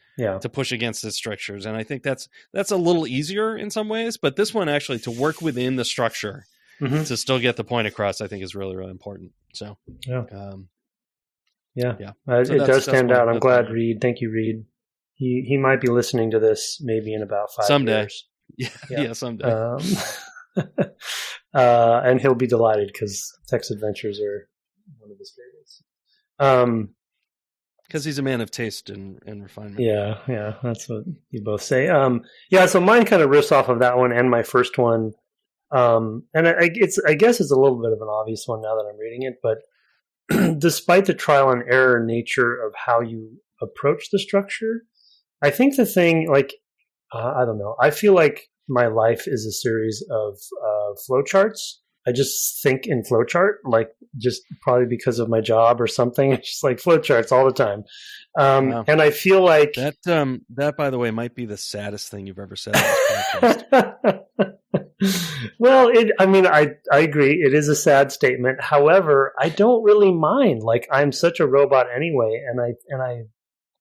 S2: push against its structures. And I think that's a little easier in some ways, but this one actually, to work within the structure to still get the point across, I think is really, really important. So,
S1: it
S2: So
S1: does stand out. I'm glad, Reed. Thank you, Reed. He might be listening to this maybe in about 5 years.
S2: Yeah, someday.
S1: And he'll be delighted, because text adventures are one of his favorites.
S2: Because he's a man of taste and refinement.
S1: Yeah, that's what you both say. So mine kind of riffs off of that one and my first one. And I guess it's a little bit of an obvious one now that I'm reading it, but despite the trial and error nature of how you approach the structure, I think the thing, like, I don't know, I feel like my life is a series of flowcharts. I just think in flowchart, like, just probably because of my job or something. It's just like flowcharts all the time.
S2: Wow.
S1: And I feel like
S2: that, by the way, might be the saddest thing you've ever said on this podcast.
S1: Well, I agree. It is a sad statement. However, I don't really mind. Like, I'm such a robot anyway, and I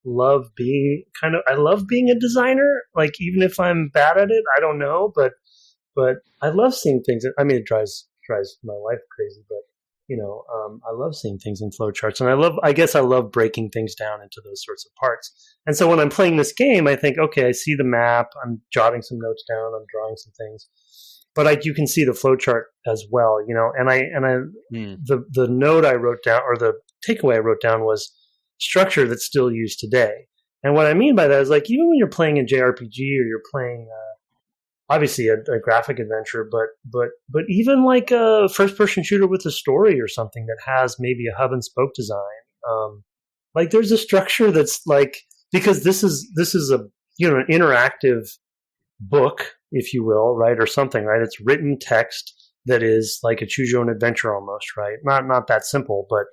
S1: love being a designer. Like, even if I'm bad at it, I don't know, but I love seeing things. I mean, it drives my wife crazy, but I love seeing things in flowcharts, and I guess I love breaking things down into those sorts of parts. And so when I'm playing this game, I think, okay, I see the map, I'm jotting some notes down, I'm drawing some things, but you can see the flowchart as well, the note I wrote down, or the takeaway I wrote down, was structure that's still used today. And what I mean by that is, like, even when you're playing a JRPG, or you're playing obviously a graphic adventure, but even like a first-person shooter with a story or something that has maybe a hub and spoke design, like, there's a structure that's like, because this is a an interactive book, if you will, right, or something, right? It's written text that is like a choose your own adventure almost, right? Not that simple, but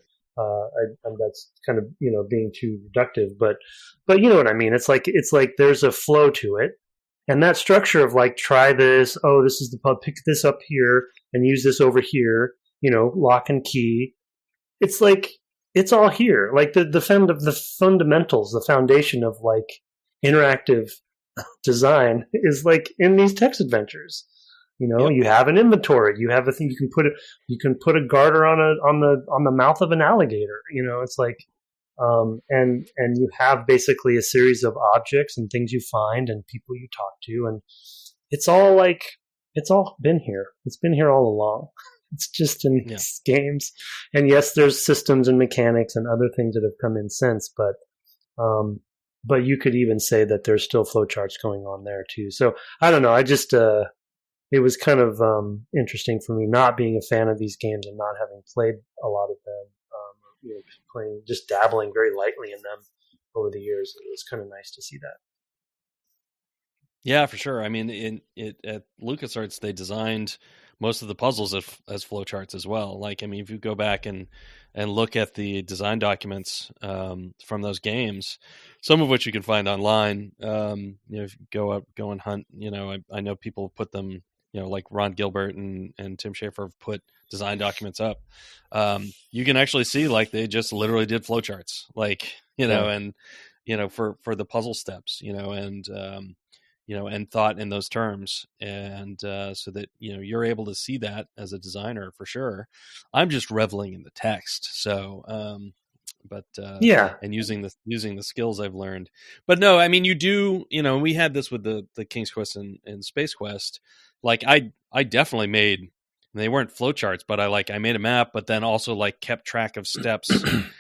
S1: that's kind of being too reductive, but you know what I mean. It's like there's a flow to it. And that structure of like, try this, this is the pub, pick this up here and use this over here. lock and key. It's like, it's all here. Like the fundamentals, the foundation of like interactive design is like in these text adventures. You have an inventory. You have a thing you can put a garter on the mouth of an alligator. It's like, and you have basically a series of objects and things you find and people you talk to, and it's all been here. It's been here all along. It's just in these games. And yes, there's systems and mechanics and other things that have come in since, but you could even say that there's still flowcharts going on there too. So I don't know. I just, it was kind of interesting for me not being a fan of these games and not having played a lot of them, playing, just dabbling very lightly in them over the years. It was kind of nice to see that.
S2: Yeah, for sure. I mean, at LucasArts, they designed most of the puzzles as flowcharts as well. Like, I mean, if you go back and look at the design documents from those games, some of which you can find online, if you go and hunt, I know people put them, like Ron Gilbert and Tim Schafer have put design documents up. You can actually see like they just literally did flowcharts, like, and, for the puzzle steps, and thought in those terms. And so that, you're able to see that as a designer for sure. I'm just reveling in the text. So, and using the skills I've learned. But no, I mean, you do, we had this with the King's Quest and Space Quest. Like I definitely made, they weren't flowcharts, but I made a map, but then also like kept track of steps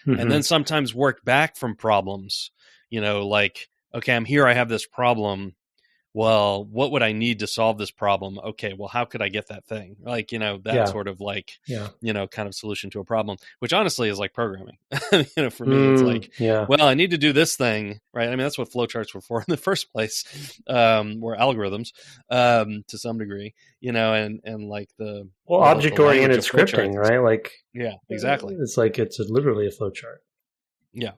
S2: and then sometimes worked back from problems, like, okay, I'm here. I have this problem. Well, what would I need to solve this problem? Okay, well, how could I get that thing? Like, sort of like, kind of solution to a problem, which honestly is like programming. For me, it's like, well, I need to do this thing, right? I mean, that's what flowcharts were for in the first place, were algorithms to some degree, and like the
S1: object-oriented scripting, right? Like,
S2: yeah, exactly.
S1: It's like it's literally a flowchart.
S2: Yeah.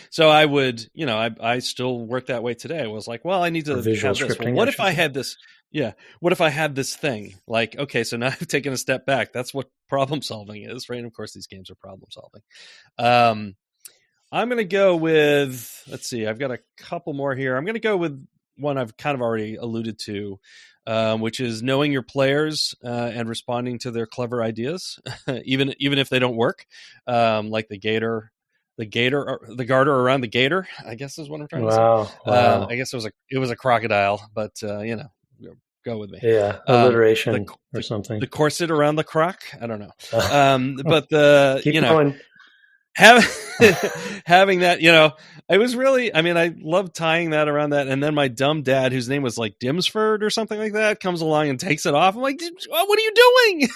S2: So I would, I still work that way today. I was like, well, I need to have this. Well, what if I had this? Yeah. What if I had this thing? Like, okay, so now I've taken a step back. That's what problem solving is, right? And of course, these games are problem solving. I'm going to go with, let's see, I've got a couple more here. I'm going to go with one I've kind of already alluded to, which is knowing your players and responding to their clever ideas, even if they don't work, like the garter around the gator, I guess is what I'm trying to say.
S1: Wow.
S2: I guess it was a crocodile, but go with me.
S1: Yeah, alliteration or something.
S2: The corset around the croc, I don't know. But the
S1: keep going.
S2: Having that, I was really, I mean, I love tying that around that. And then my dumb dad, whose name was like Dimsford or something like that, comes along and takes it off. I'm like, what are you doing?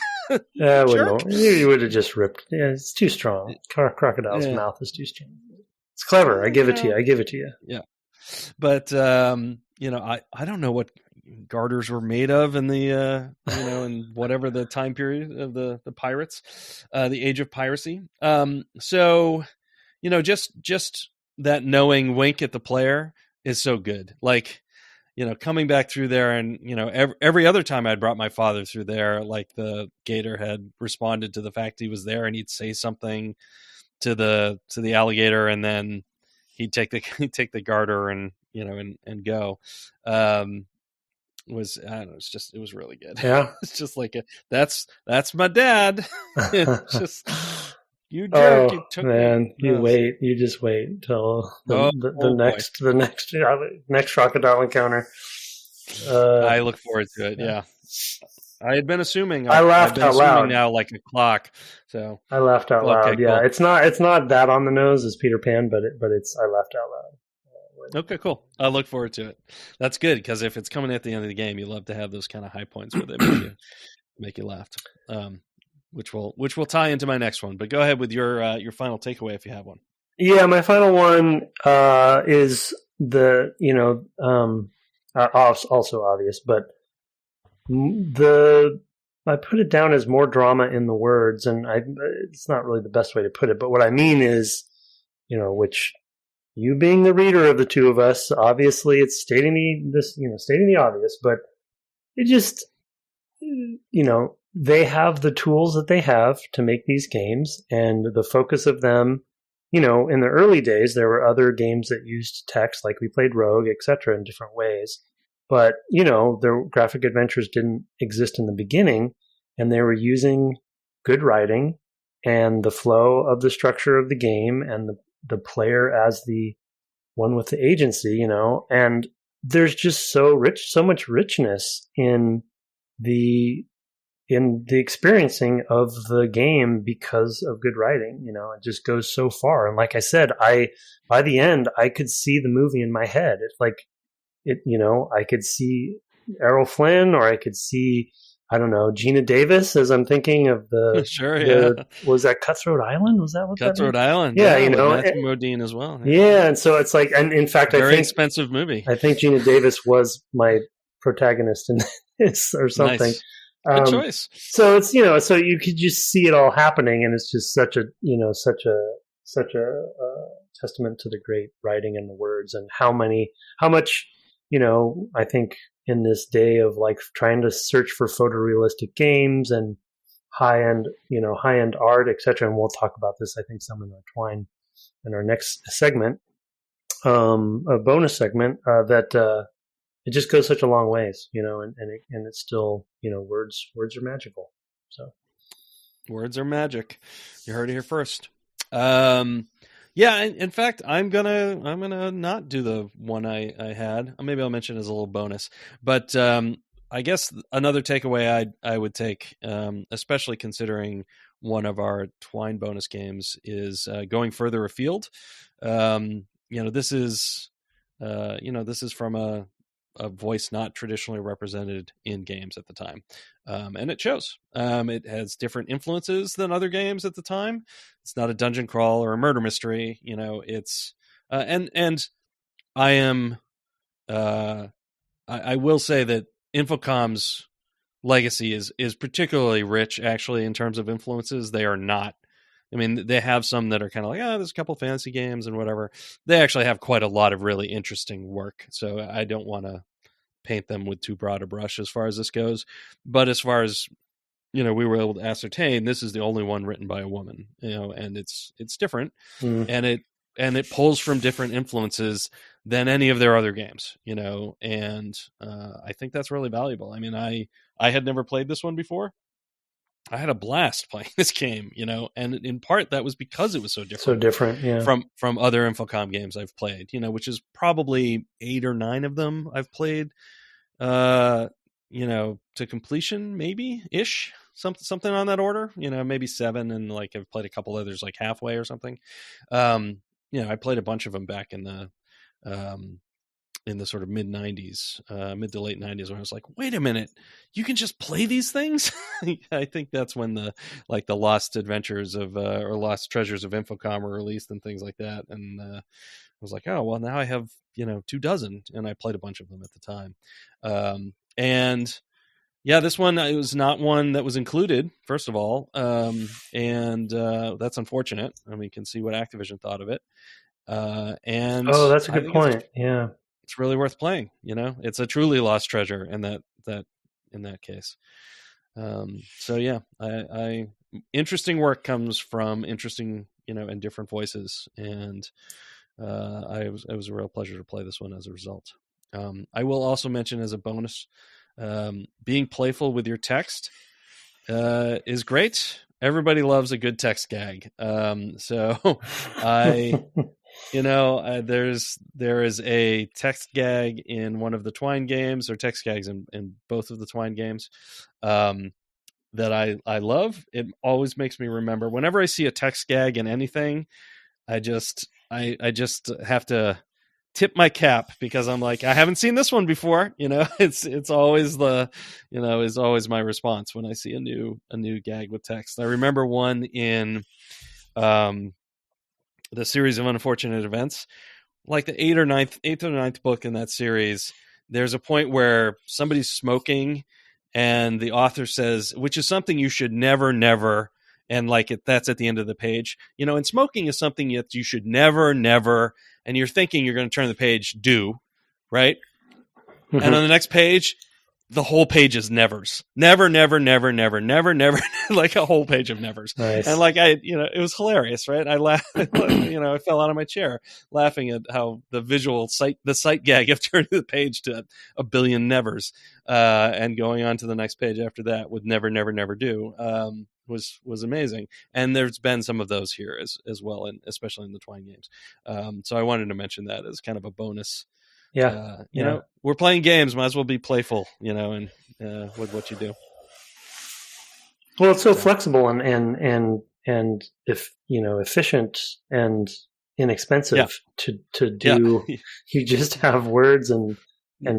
S1: Yeah, you would have just ripped. Yeah, it's too strong. Crocodile's mouth is too strong. It's clever. I give it to you.
S2: Yeah. But, I don't know what garters were made of in the, in whatever the time period of the pirates, the age of piracy. So, just that knowing wink at the player is so good. Like, coming back through there and, every other time I'd brought my father through there, like the gator had responded to the fact he was there and he'd say something to the alligator and then he'd take the garter and, and go. It was really good.
S1: Yeah.
S2: It's just like, that's my dad. It's just, you jerk.
S1: You just wait until the next crocodile encounter.
S2: I look forward to it. Yeah. I had been assuming.
S1: I laughed out loud.
S2: Now, like a clock. So
S1: I laughed out loud. Yeah, cool. It's not that on the nose as Peter Pan, but I laughed out loud.
S2: Okay, cool. I look forward to it. That's good because if it's coming at the end of the game, you love to have those kind of high points where they make you laugh. Which will tie into my next one. But go ahead with your final takeaway if you have one.
S1: Yeah, my final one is also obvious, but I put it down as more drama in the words, and it's not really the best way to put it. But what I mean is, which you being the reader of the two of us, obviously it's stating the obvious, but it just, they have the tools that they have to make these games, and the focus of them, in the early days, there were other games that used text, like we played Rogue, etc., in different ways. But, the graphic adventures didn't exist in the beginning, and they were using good writing and the flow of the structure of the game and the player as the one with the agency, and there's just so much richness in the experiencing of the game because of good writing. It just goes so far. And like I said, by the end, I could see the movie in my head. It's like, I could see Errol Flynn, or I could see, I don't know, Gina Davis, as I'm thinking of the
S2: sure, yeah.
S1: Was that Cutthroat Island? Was that what
S2: Cutthroat Island?
S1: Yeah,
S2: Matthew Modine as well.
S1: Yeah, and so it's like, and in fact,
S2: very expensive movie.
S1: I think Gina Davis was my protagonist in this, or something.
S2: Nice. Good choice.
S1: So it's so you could just see it all happening, and it's just such a testament to the great writing and the words, and how much I think in this day of like trying to search for photorealistic games and high end art, etc. And we'll talk about this, I think, some in our Twine in our next segment, a bonus segment, that it just goes such a long ways, and it's still, words are magical. So
S2: words are magic. You heard it here first. Yeah, in fact, I'm gonna not do the one I had. Maybe I'll mention as a little bonus. But I guess another takeaway I would take, especially considering one of our Twine bonus games, is going further afield. This is from a voice not traditionally represented in games at the time. And it shows. It has different influences than other games at the time. It's not a dungeon crawl or a murder mystery. It's and I am I will say that Infocom's legacy is particularly rich, actually, in terms of influences. They are not. I mean, they have some that are kind of like, there's a couple fantasy games and whatever. They actually have quite a lot of really interesting work. So I don't want to paint them with too broad a brush as far as this goes. But as far as, we were able to ascertain, this is the only one written by a woman, and it's different. And it pulls from different influences than any of their other games, and I think that's really valuable. I mean, I had never played this one before. I had a blast playing this game, and in part that was because it was so different.
S1: So different, yeah.
S2: From other Infocom games I've played, which is probably 8 or 9 of them I've played, to completion, maybe ish, something on that order. Maybe 7, and like I've played a couple others like halfway or something. I played a bunch of them back in the sort of mid to late 90s, when I was like, wait a minute, you can just play these things? I think that's when the Lost Adventures of or Lost Treasures of Infocom were released and things like that. And I was like, oh, well, now I have 24, and I played a bunch of them at the time. And yeah, this one, it was not one that was included, first of all, and that's unfortunate. I mean, you can see what Activision thought of it. And
S1: that's a good point. Yeah.
S2: It's really worth playing. It's a truly lost treasure in that case. So yeah, I interesting work comes from interesting, and different voices. And it was a real pleasure to play this one as a result. I will also mention as a bonus, being playful with your text is great. Everybody loves a good text gag. So there is a text gag in one of the Twine games, or text gags in both of the Twine games, that I love. It always makes me remember whenever I see a text gag in anything. I just have to tip my cap, because I'm like, I haven't seen this one before. It's always is always my response when I see a new gag with text. I remember one in the series of unfortunate events, like the 8th or 9th book in that series. There's a point where somebody's smoking, and the author says, which is something you should never, and that's at the end of the page, and smoking is something that you should never, and you're thinking you're going to turn the page, do, right? Mm-hmm. And on the next page, the whole page is nevers. Never, never, never, never, never, never, like a whole page of nevers.
S1: Nice.
S2: And like it was hilarious, right? I laughed, I fell out of my chair laughing at how the sight gag of turning the page to a billion nevers, and going on to the next page after that with never, never, never do, was amazing. And there's been some of those here as well, and especially in the Twine games. So I wanted to mention that as kind of a bonus.
S1: Yeah.
S2: We're playing games, might as well be playful, and with what you do.
S1: Well, it's so flexible and if efficient and inexpensive to do. Yeah. You just have words and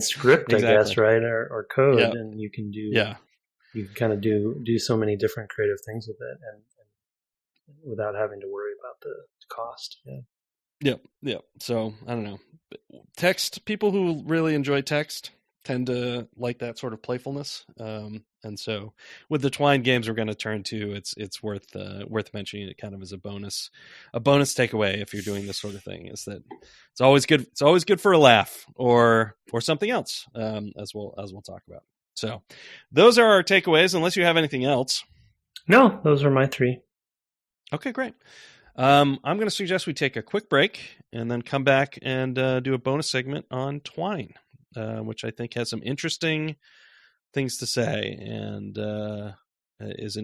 S1: script, exactly. I guess, right, or code, and you can do. Yeah. You can kind of do so many different creative things with it, and without having to worry about the cost. Yeah.
S2: Yeah. So I don't know. Text, people who really enjoy text tend to like that sort of playfulness. And so with the Twine games we're going to turn to, it's worth mentioning it kind of as a bonus takeaway if you're doing this sort of thing, is that it's always good for a laugh or something else, as we'll talk about. So those are our takeaways, unless you have anything else.
S1: No, those are my 3.
S2: Okay, great. I'm going to suggest we take a quick break and then come back and do a bonus segment on Twine, which I think has some interesting things to say, and is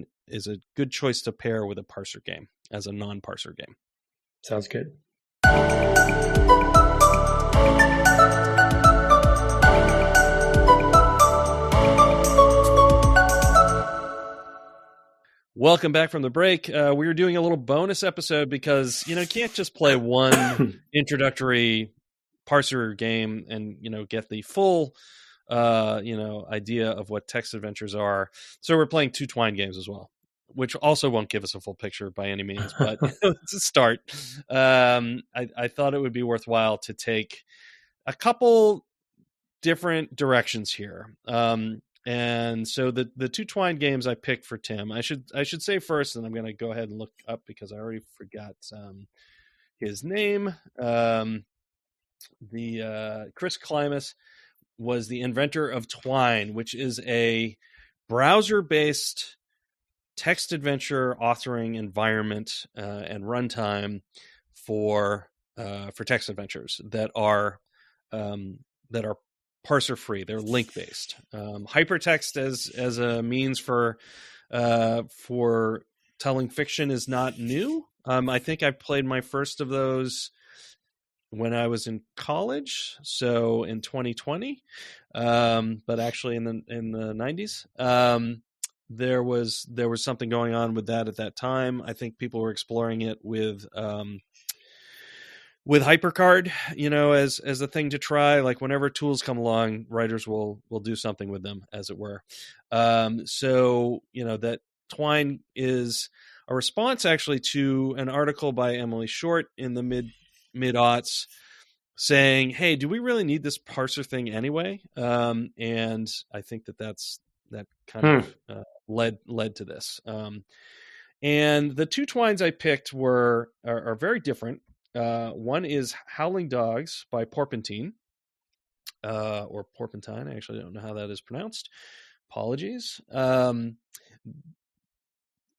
S2: a good choice to pair with a parser game as a non-parser game.
S1: Sounds good.
S2: Welcome back from the break. We were doing a little bonus episode because, you can't just play one introductory parser game and, get the full, idea of what text adventures are. So we're playing 2 Twine games as well, which also won't give us a full picture by any means, but it's a start. I thought it would be worthwhile to take a couple different directions here. And so the 2 Twine games I picked for Tim, I should say first, and I'm going to go ahead and look up because I already forgot his name. The Chris Klimas was the inventor of Twine, which is a browser-based text adventure authoring environment and runtime for text adventures that are parser free. They're link based. Hypertext as a means for telling fiction is not new. I think I played my first of those when I was in college, so in 2020, but actually in the 90s. There was something going on with that at that time. I think people were exploring it with HyperCard, as a thing to try. Like whenever tools come along, writers will do something with them, as it were. So that Twine is a response actually to an article by Emily Short in the mid-aughts saying, hey, do we really need this parser thing anyway? And I think that kind of led to this. And the 2 Twines I picked are very different. One is Howling Dogs by Porpentine, or Porpentine. I actually don't know how that is pronounced. Apologies.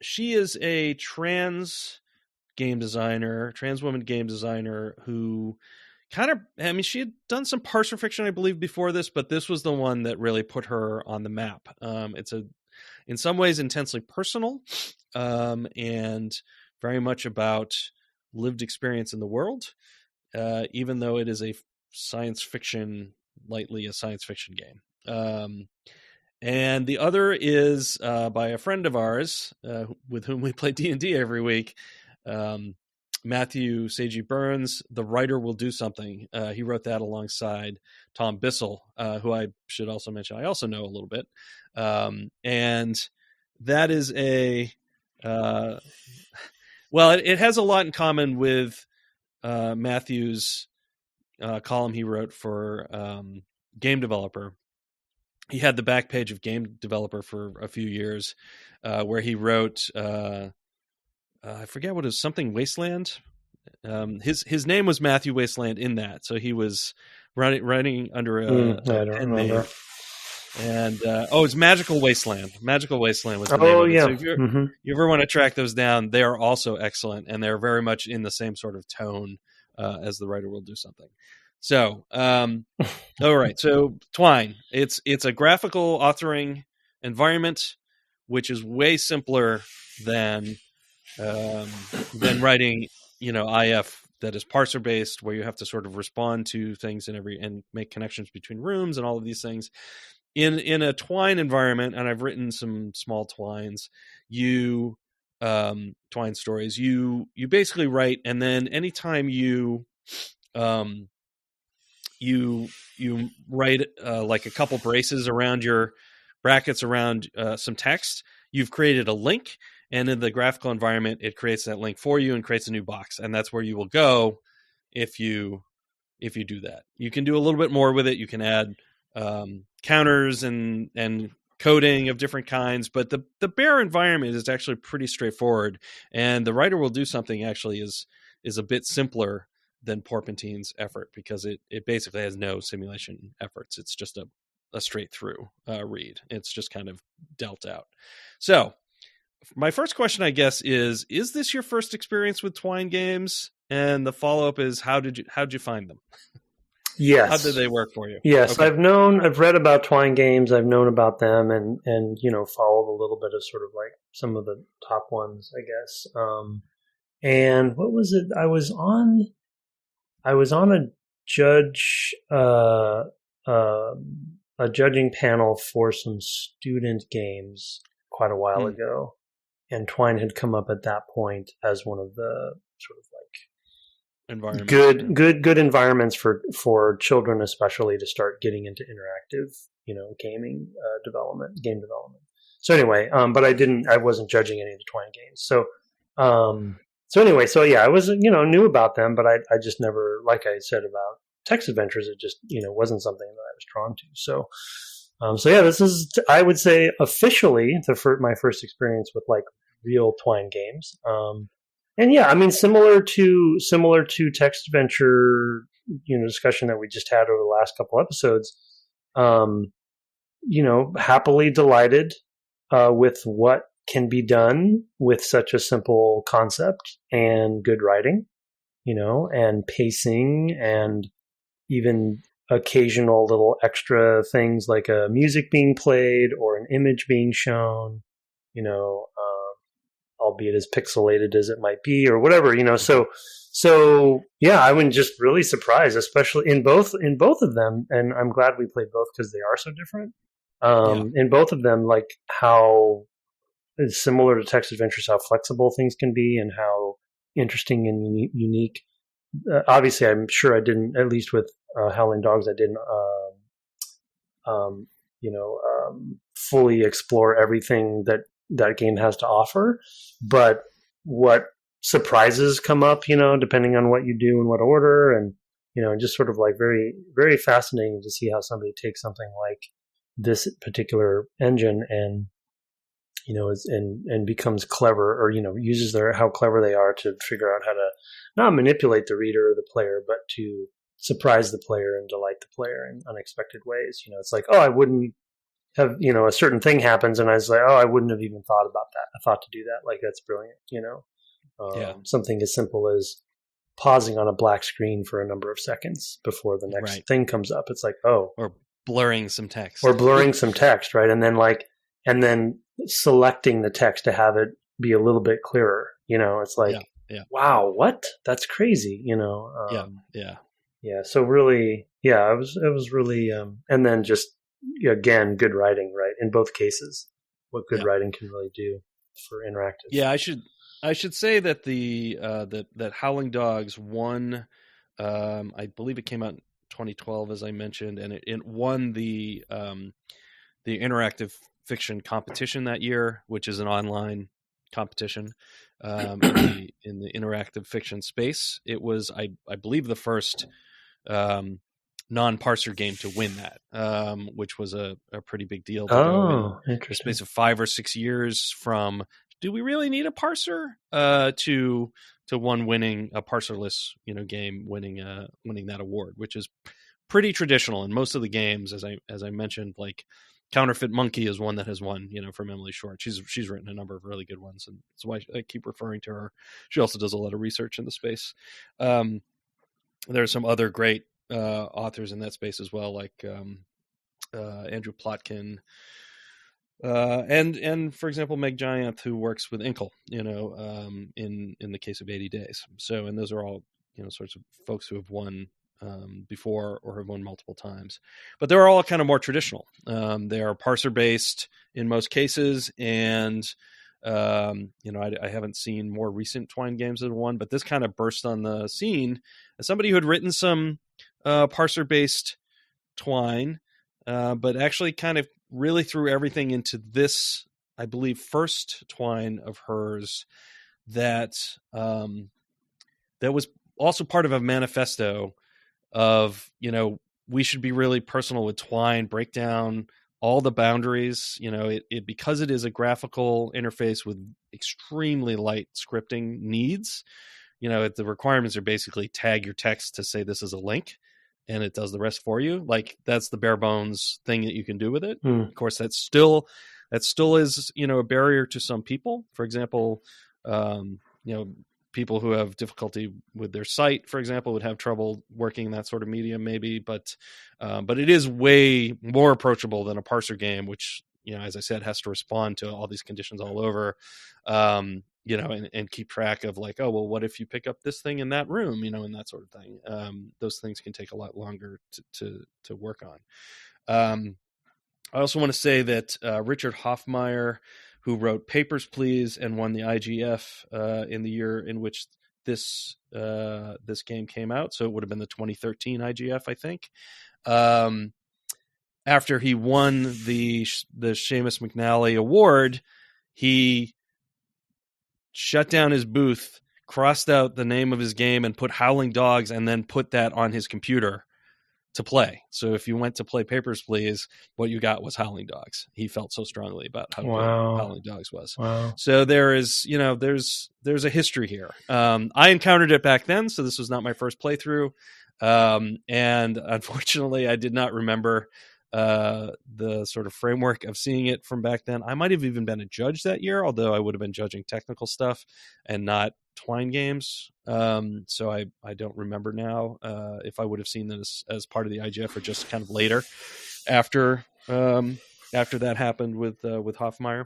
S2: She is a trans woman game designer who she had done some parser fiction, I believe, before this, but this was the one that really put her on the map. It's in some ways intensely personal, and very much about lived experience in the world, even though it is lightly a science fiction game. And the other is by a friend of ours with whom we play D&D every week, Matthew Seiji Burns. The Writer Will Do Something. He wrote that alongside Tom Bissell, who I should also mention I also know a little bit. And that is it has a lot in common with Matthew's column he wrote for Game Developer. He had the back page of Game Developer for a few years, where he wrote, I forget what it was, something Wasteland. His name was Matthew Wasteland in that, so he was writing under a pen name. And it's Magical Wasteland. Magical Wasteland was the name of it. So if you ever want to track those down, they are also excellent, and they're very much in the same sort of tone as The Writer Will Do Something. So, all right. So Twine, it's a graphical authoring environment, which is way simpler than writing, IF that is parser based, where you have to sort of respond to things and make connections between rooms and all of these things. In a Twine environment, and I've written some small Twines, Twine stories, you basically write, and then anytime you write like a couple braces around your brackets around some text, you've created a link, and in the graphical environment, it creates that link for you and creates a new box, and that's where you will go if you do that. You can do a little bit more with it. You can add counters and coding of different kinds, but the bare environment is actually pretty straightforward, and The Writer Will Do Something actually is a bit simpler than Porpentine's effort, because it basically has no simulation efforts. It's just a straight through read. It's just kind of dealt out. So my first question, I guess, is this your first experience with Twine games? And the follow-up is, how'd you find them?
S1: Yes.
S2: How did they work for you?
S1: Yes, okay. I've read about Twine games. I've known about them and followed a little bit of sort of like some of the top ones, I guess. And what was it? I was on a judging panel for some student games quite a while ago, and Twine had come up at that point as one of the sort of like good environments for children, especially, to start getting into interactive, game development. So anyway, but I wasn't judging any of the Twine games. So anyway, I was, knew about them, but I just never, like I said about text adventures, it just, wasn't something that I was drawn to. So, this is, I would say, officially my first experience with like real Twine games. Similar to text adventure, discussion that we just had over the last couple episodes, happily delighted with what can be done with such a simple concept and good writing, and pacing, and even occasional little extra things like a music being played or an image being shown, albeit as pixelated as it might be or whatever, So I was just really surprised, especially in both of them. And I'm glad we played both because they are so different. In both of them, like how it's similar to text adventures, how flexible things can be and how interesting and unique. Obviously, I'm sure I didn't, at least with Howling Dogs, I didn't, fully explore everything that game has to offer. But what surprises come up, depending on what you do and what order, and just sort of like very, very fascinating to see how somebody takes something like this particular engine and and becomes clever, or uses how clever they are to figure out how to not manipulate the reader or the player, but to surprise the player and delight the player in unexpected ways. It's like, I wouldn't have, a certain thing happens, and I was like, I wouldn't have even thought about that. I thought to do that. Like, that's brilliant. Something as simple as pausing on a black screen for a number of seconds before the next thing comes up. It's like,
S2: or blurring some text,
S1: right? And then selecting the text to have it be a little bit clearer. It's like, wow, what? That's crazy. So really, it was really, and then just again, good writing, right? In both cases, what good writing can really do for interactive.
S2: Yeah, I should say that that Howling Dogs won. I believe it came out in 2012, as I mentioned, and it won the interactive fiction competition that year, which is an online competition in the interactive fiction space. It was, I believe, the first non-parser game to win that, which was a pretty big deal to go in the space of 5 or 6 years from, do we really need a parser, to one winning a parserless game, winning that award, which is pretty traditional in most of the games, as I mentioned. Like Counterfeit Monkey is one that has won, from Emily Short. She's written a number of really good ones, and that's why I keep referring to her. She also does a lot of research in the space. There are some other great authors in that space as well, like Andrew Plotkin, and for example Meg Giant, who works with Inkle, in the case of 80 Days. So, and those are all sorts of folks who have won before or have won multiple times, but they're all kind of more traditional. They are parser based in most cases, and I haven't seen more recent Twine games that have won, but this kind of burst on the scene as somebody who had written some parser based Twine, but actually kind of really threw everything into this, I believe, first Twine of hers that was also part of a manifesto of, we should be really personal with Twine, break down all the boundaries, it because it is a graphical interface with extremely light scripting needs, the requirements are basically tag your text to say this is a link, and it does the rest for you. Like, that's the bare bones thing that you can do with it. Of course, that still is, a barrier to some people. For example, people who have difficulty with their sight, for example, would have trouble working in that sort of medium, maybe. But it is way more approachable than a parser game, which, as I said, has to respond to all these conditions all over, and keep track of like, oh, well, what if you pick up this thing in that room, and that sort of thing. Those things can take a lot longer to work on. I also want to say that Richard Hoffmeyer, who wrote Papers, Please and won the IGF in the year in which this game came out. So it would have been the 2013 IGF, I think. After he won the Seamus McNally Award, he shut down his booth, crossed out the name of his game, and put Howling Dogs, and then put that on his computer to play. So if you went to play Papers, Please, what you got was Howling Dogs. He felt so strongly about how good Howling Dogs was.
S1: Wow.
S2: So there is, there's a history here. I encountered it back then, so this was not my first playthrough. And unfortunately, I did not remember the sort of framework of seeing it from back then. I might have even been a judge that year, although I would have been judging technical stuff and not Twine games. So I don't remember now if I would have seen this as part of the IGF or just kind of later after that happened with Hoffmeyer.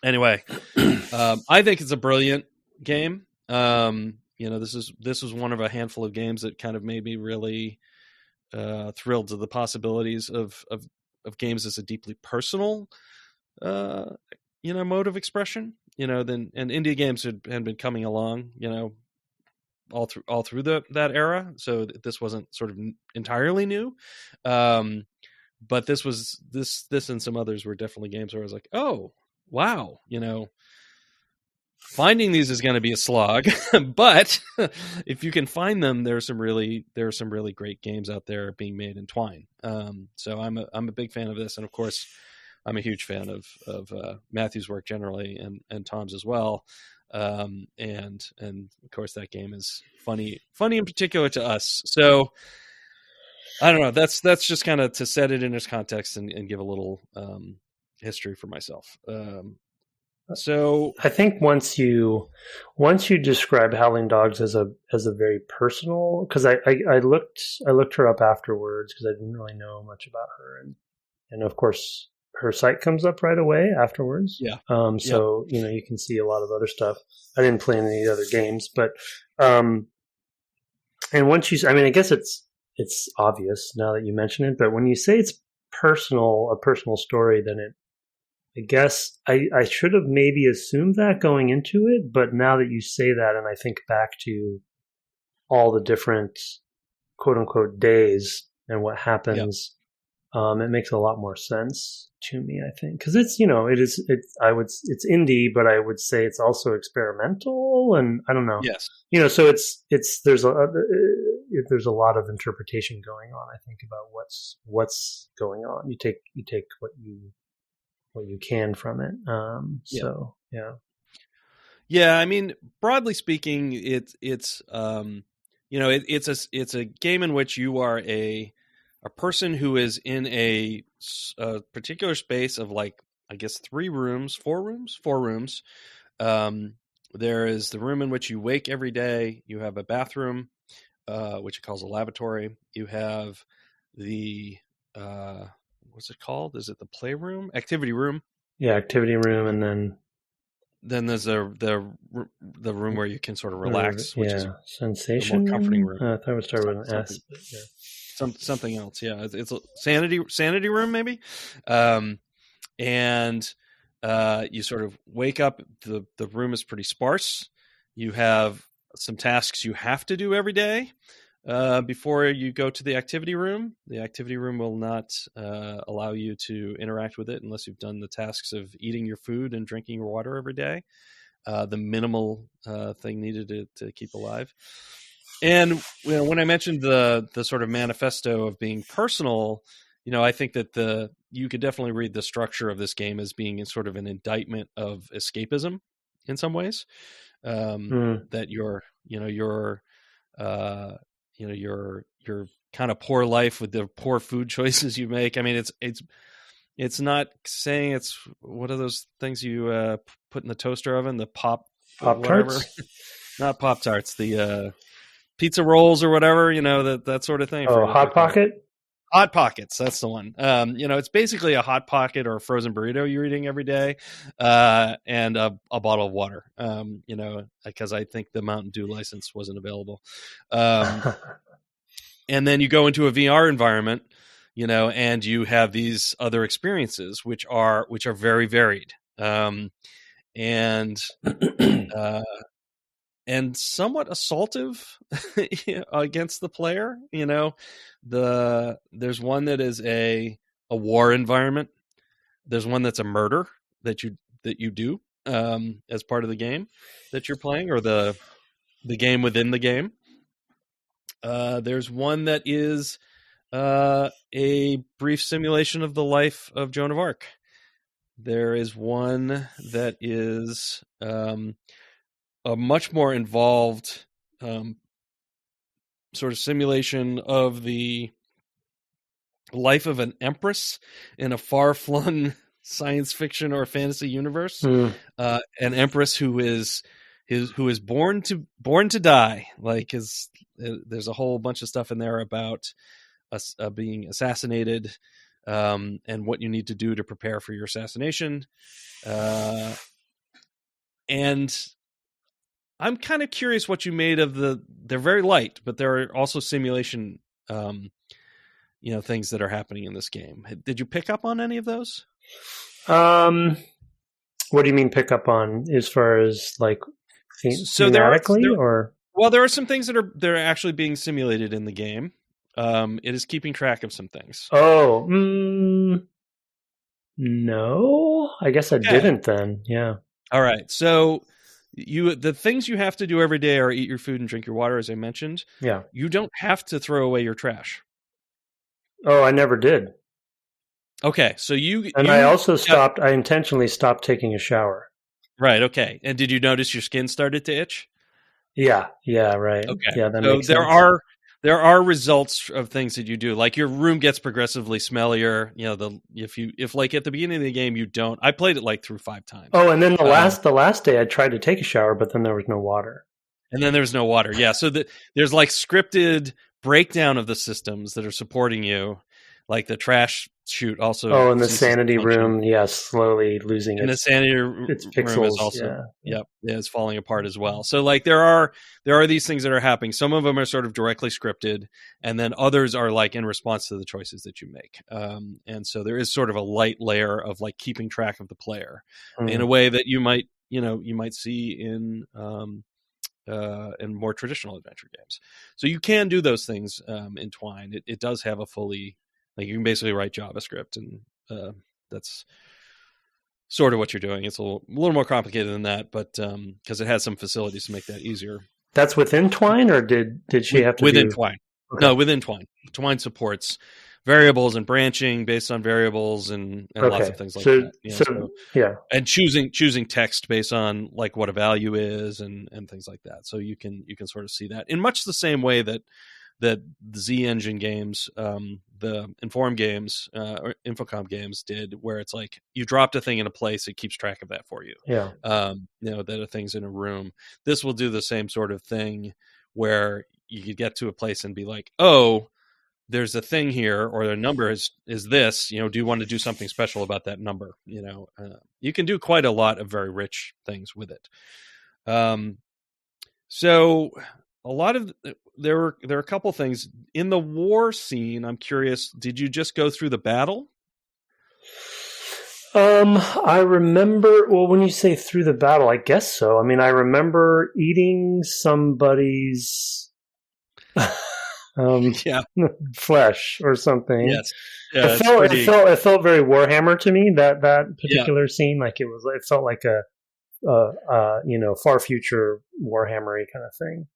S2: Anyway, I think it's a brilliant game. This is one of a handful of games that kind of made me really thrilled to the possibilities of games as a deeply personal mode of expression. And indie games had been coming along, all through that era. So this wasn't sort of entirely new. But this and some others were definitely games where I was like, oh, wow, finding these is going to be a slog, but if you can find them, there are some really great games out there being made in Twine. So I'm a big fan of this, and of course, I'm a huge fan of Matthew's work generally, and Tom's as well. And of course, that game is funny in particular to us. So I don't know. That's just kind of to set it in its context and give a little history for myself. So
S1: I think once you describe Howling Dogs as a very personal, because I looked her up afterwards because I didn't really know much about her, and of course her site comes up right away afterwards.
S2: Yeah.
S1: So you can see a lot of other stuff. I didn't play any other games, but and once I guess it's obvious now that you mention it, but when you say it's a personal story, then I guess I should have maybe assumed that going into it, but now that you say that and I think back to all the different quote unquote days and what happens, it makes a lot more sense to me, I think. Because it's it's indie, but I would say it's also experimental, and I don't know.
S2: Yes.
S1: So it's there's a lot of interpretation going on, I think, about what's going on. You take what you can from it. So yeah.
S2: Yeah, I mean, broadly speaking, it's a game in which you are a a person who is in a particular space of like, I guess 4 rooms. There is the room in which you wake every day. You have a bathroom, which it calls a lavatory. You have the what's it called? Is it the playroom? Activity room.
S1: Yeah, activity room, and
S2: then there's the room where you can sort of relax, which is
S1: sensation,
S2: a more comforting room.
S1: I thought it would start with an S. But yeah.
S2: Something else. Yeah, it's a sanity room maybe, and you sort of wake up. The room is pretty sparse. You have some tasks you have to do every day before you go to the activity room. The activity room will not allow you to interact with it unless you've done the tasks of eating your food and drinking your water every day, the minimal thing needed to keep alive. And when I mentioned the sort of manifesto of being personal, I think that you could definitely read the structure of this game as being sort of an indictment of escapism in some ways. That your kind of poor life with the poor food choices you make. I mean, it's not saying it's what are those things you put in the toaster oven, the
S1: Pop-Tarts?
S2: Not Pop-Tarts, the pizza rolls or whatever, that sort of thing.
S1: Oh, Hot Pocket?
S2: Hot Pockets, that's the one. It's basically a Hot Pocket or a frozen burrito you're eating every day, and a bottle of water, because I think the Mountain Dew license wasn't available. And then you go into a VR environment, and you have these other experiences, which are very varied, and somewhat assaultive against the player. There's one that is a war environment. There's one that's a murder that you do as part of the game that you're playing, or the game within the game. There's one that is a brief simulation of the life of Joan of Arc. There is one that is a much more involved sort of simulation of the life of an empress in a far-flung science fiction or fantasy universe. An empress who is born to die. Like there's a whole bunch of stuff in there about being assassinated, and what you need to do to prepare for your assassination. And I'm kind of curious what you made of they're very light, but there are also simulation, things that are happening in this game. Did you pick up on any of those? What
S1: do you mean pick up on as far as like thematically or? Well,
S2: there are some things that are actually being simulated in the game. It is keeping track of some things.
S1: Oh, no, I guess I didn't then. Yeah.
S2: All right. So the things you have to do every day are eat your food and drink your water, as I mentioned.
S1: Yeah.
S2: You don't have to throw away your trash.
S1: Oh, I never did.
S2: Okay. So
S1: I also I intentionally stopped taking a shower.
S2: Right. Okay. And did you notice your skin started to itch?
S1: Yeah. Yeah. Right.
S2: Okay.
S1: Yeah. That makes sense.
S2: There are results of things that you do. Like your room gets progressively smellier. If like at the beginning of the game you don't. I played it like through 5 times.
S1: Oh, and then the last day I tried to take a shower, but then there was no water.
S2: And then there's no water. Yeah. So there's like scripted breakdown of the systems that are supporting you, like the trash chute also.
S1: Oh, and the sanity room, slowly losing
S2: and
S1: its
S2: pixels, room is also it's falling apart as well. So like there are these things that are happening. Some of them are sort of directly scripted, and then others are like in response to the choices that you make. And so there is sort of a light layer of like keeping track of the player in a way that you might see in more traditional adventure games. So you can do those things in Twine. It does have a fully, like you can basically write JavaScript, and that's sort of what you're doing. It's a little more complicated than that, but because it has some facilities to make that easier.
S1: That's within Twine, or did she have to
S2: within Twine? Okay. No, within Twine. Twine supports variables and branching based on variables and lots of things like that. And choosing text based on like what a value is and things like that. So you can sort of see that in much the same way that that the Z Engine games, the Inform games, or Infocom games did, where it's like you dropped a thing in a place, it keeps track of that for you.
S1: Yeah.
S2: That a thing's in a room. This will do the same sort of thing where you could get to a place and be like, oh, there's a thing here, or the number is this, do you want to do something special about that number? You can do quite a lot of very rich things with it. So a lot of there are a couple things in the war scene. I'm curious, did you just go through the battle?
S1: I remember, well, when you say through the battle, I guess so. I mean, I remember eating somebody's flesh or something.
S2: Yes.
S1: Yeah, it felt very Warhammer to me, that particular scene. Like it felt like a far future Warhammery kind of thing.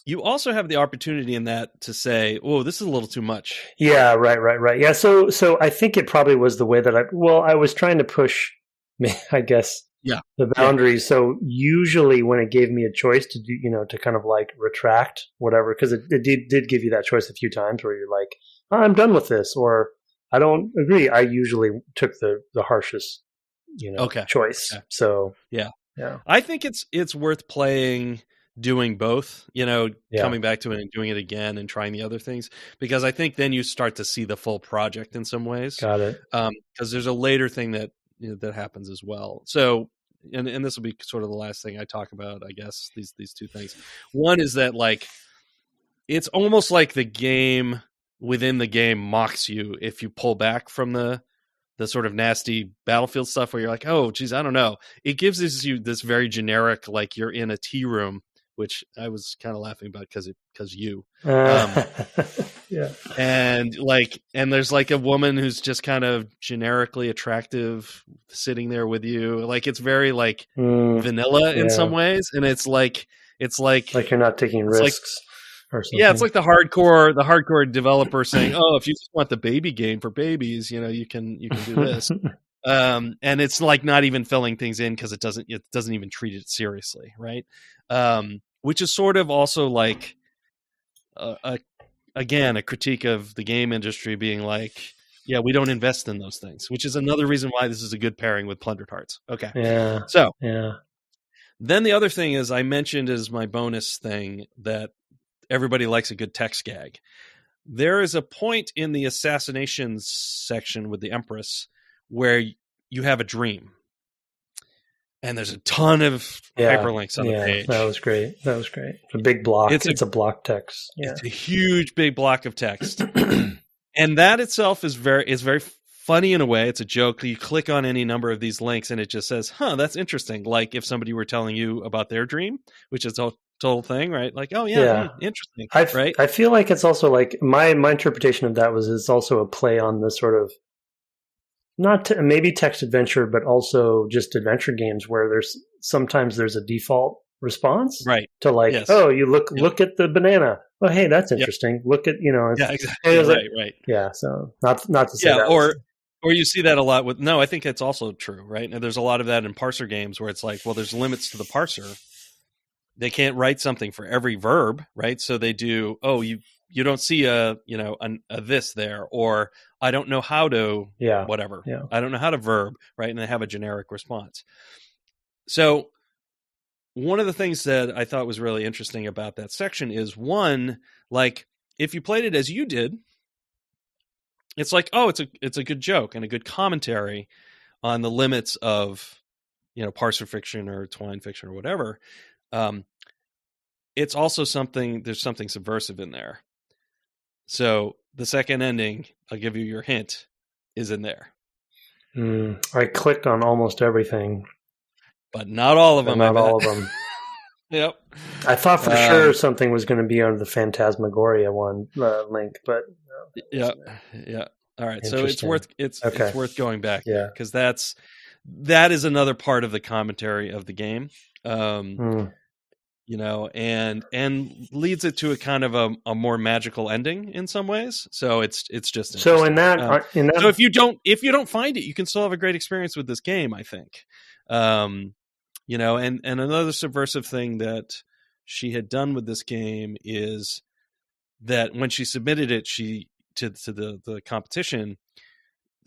S2: You also have the opportunity in that to say, "Oh, this is a little too much."
S1: Yeah, right. Yeah, so I think it probably was the way that I was trying to push, I guess, the boundaries. Yeah. So usually when it gave me a choice to do, to kind of like retract whatever, because it did give you that choice a few times where you're like, oh, I'm done with this, or I don't agree. I usually took the harshest, choice. Okay. So yeah.
S2: I think it's worth playing, doing both, coming back to it and doing it again and trying the other things, because I think then you start to see the full project in some ways.
S1: Got it.
S2: Because there's a later thing that that happens as well. So, and this will be sort of the last thing I talk about, I guess, these two things. One is that, like, it's almost like the game within the game mocks you if you pull back from the sort of nasty battlefield stuff where you're like, oh, geez, I don't know. It gives you this very generic, like you're in a tea room, which I was kind of laughing about because you.
S1: Yeah.
S2: And there's like a woman who's just kind of generically attractive sitting there with you. Like, it's very like vanilla in some ways. And it's like
S1: you're not taking risks. Or something.
S2: Yeah, it's like the hardcore developer saying, "Oh, if you just want the baby game for babies, you can do this." And it's like not even filling things in because it doesn't even treat it seriously, right? Which is sort of also like a critique of the game industry being like, yeah, we don't invest in those things, which is another reason why this is a good pairing with Plundered Hearts. Okay.
S1: Yeah.
S2: So
S1: yeah.
S2: Then the other thing is, I mentioned as my bonus thing that everybody likes a good text gag. There is a point in the assassination section with the Empress where you have a dream. And there's a ton of hyperlinks on the page.
S1: That was great. It's a big block. It's a block text. Yeah.
S2: It's a huge, big block of text. And that itself is very funny in a way. It's a joke. You click on any number of these links and it just says, that's interesting. Like if somebody were telling you about their dream, which is a total thing, right? Like, oh yeah. Interesting. Right.
S1: I feel like it's also like my interpretation of that was it's also a play on the sort of maybe text adventure, but also just adventure games where sometimes there's a default response,
S2: right?
S1: To like, oh, you look at the banana. Oh, hey, that's interesting. Look at
S2: exactly. Right.
S1: Yeah. So not to say that.
S2: Or you see that a lot with. No, I think it's also true, right? And there's a lot of that in parser games where it's like, well, there's limits to the parser. They can't write something for every verb, right? So they do. Oh, you don't see a this there, or I don't know how to whatever.
S1: Yeah.
S2: I don't know how to verb, right? And they have a generic response. So one of the things that I thought was really interesting about that section is, one, like if you played it as you did, it's like, oh, it's a good joke and a good commentary on the limits of parser fiction or Twine fiction or whatever. It's also there's something subversive in there. So the second ending, I'll give you your hint, is in there.
S1: I clicked on almost everything.
S2: But not all of them.
S1: Not all of them.
S2: Yep.
S1: I thought for sure something was going to be under the Phantasmagoria one link, but
S2: no, yeah. All right, so it's worth going back, because that is another part of the commentary of the game, and leads it to a kind of a more magical ending in some ways. So it's just
S1: so in that.
S2: So if you don't find it, you can still have a great experience with this game, I think. And another subversive thing that she had done with this game is that when she submitted it, to the competition,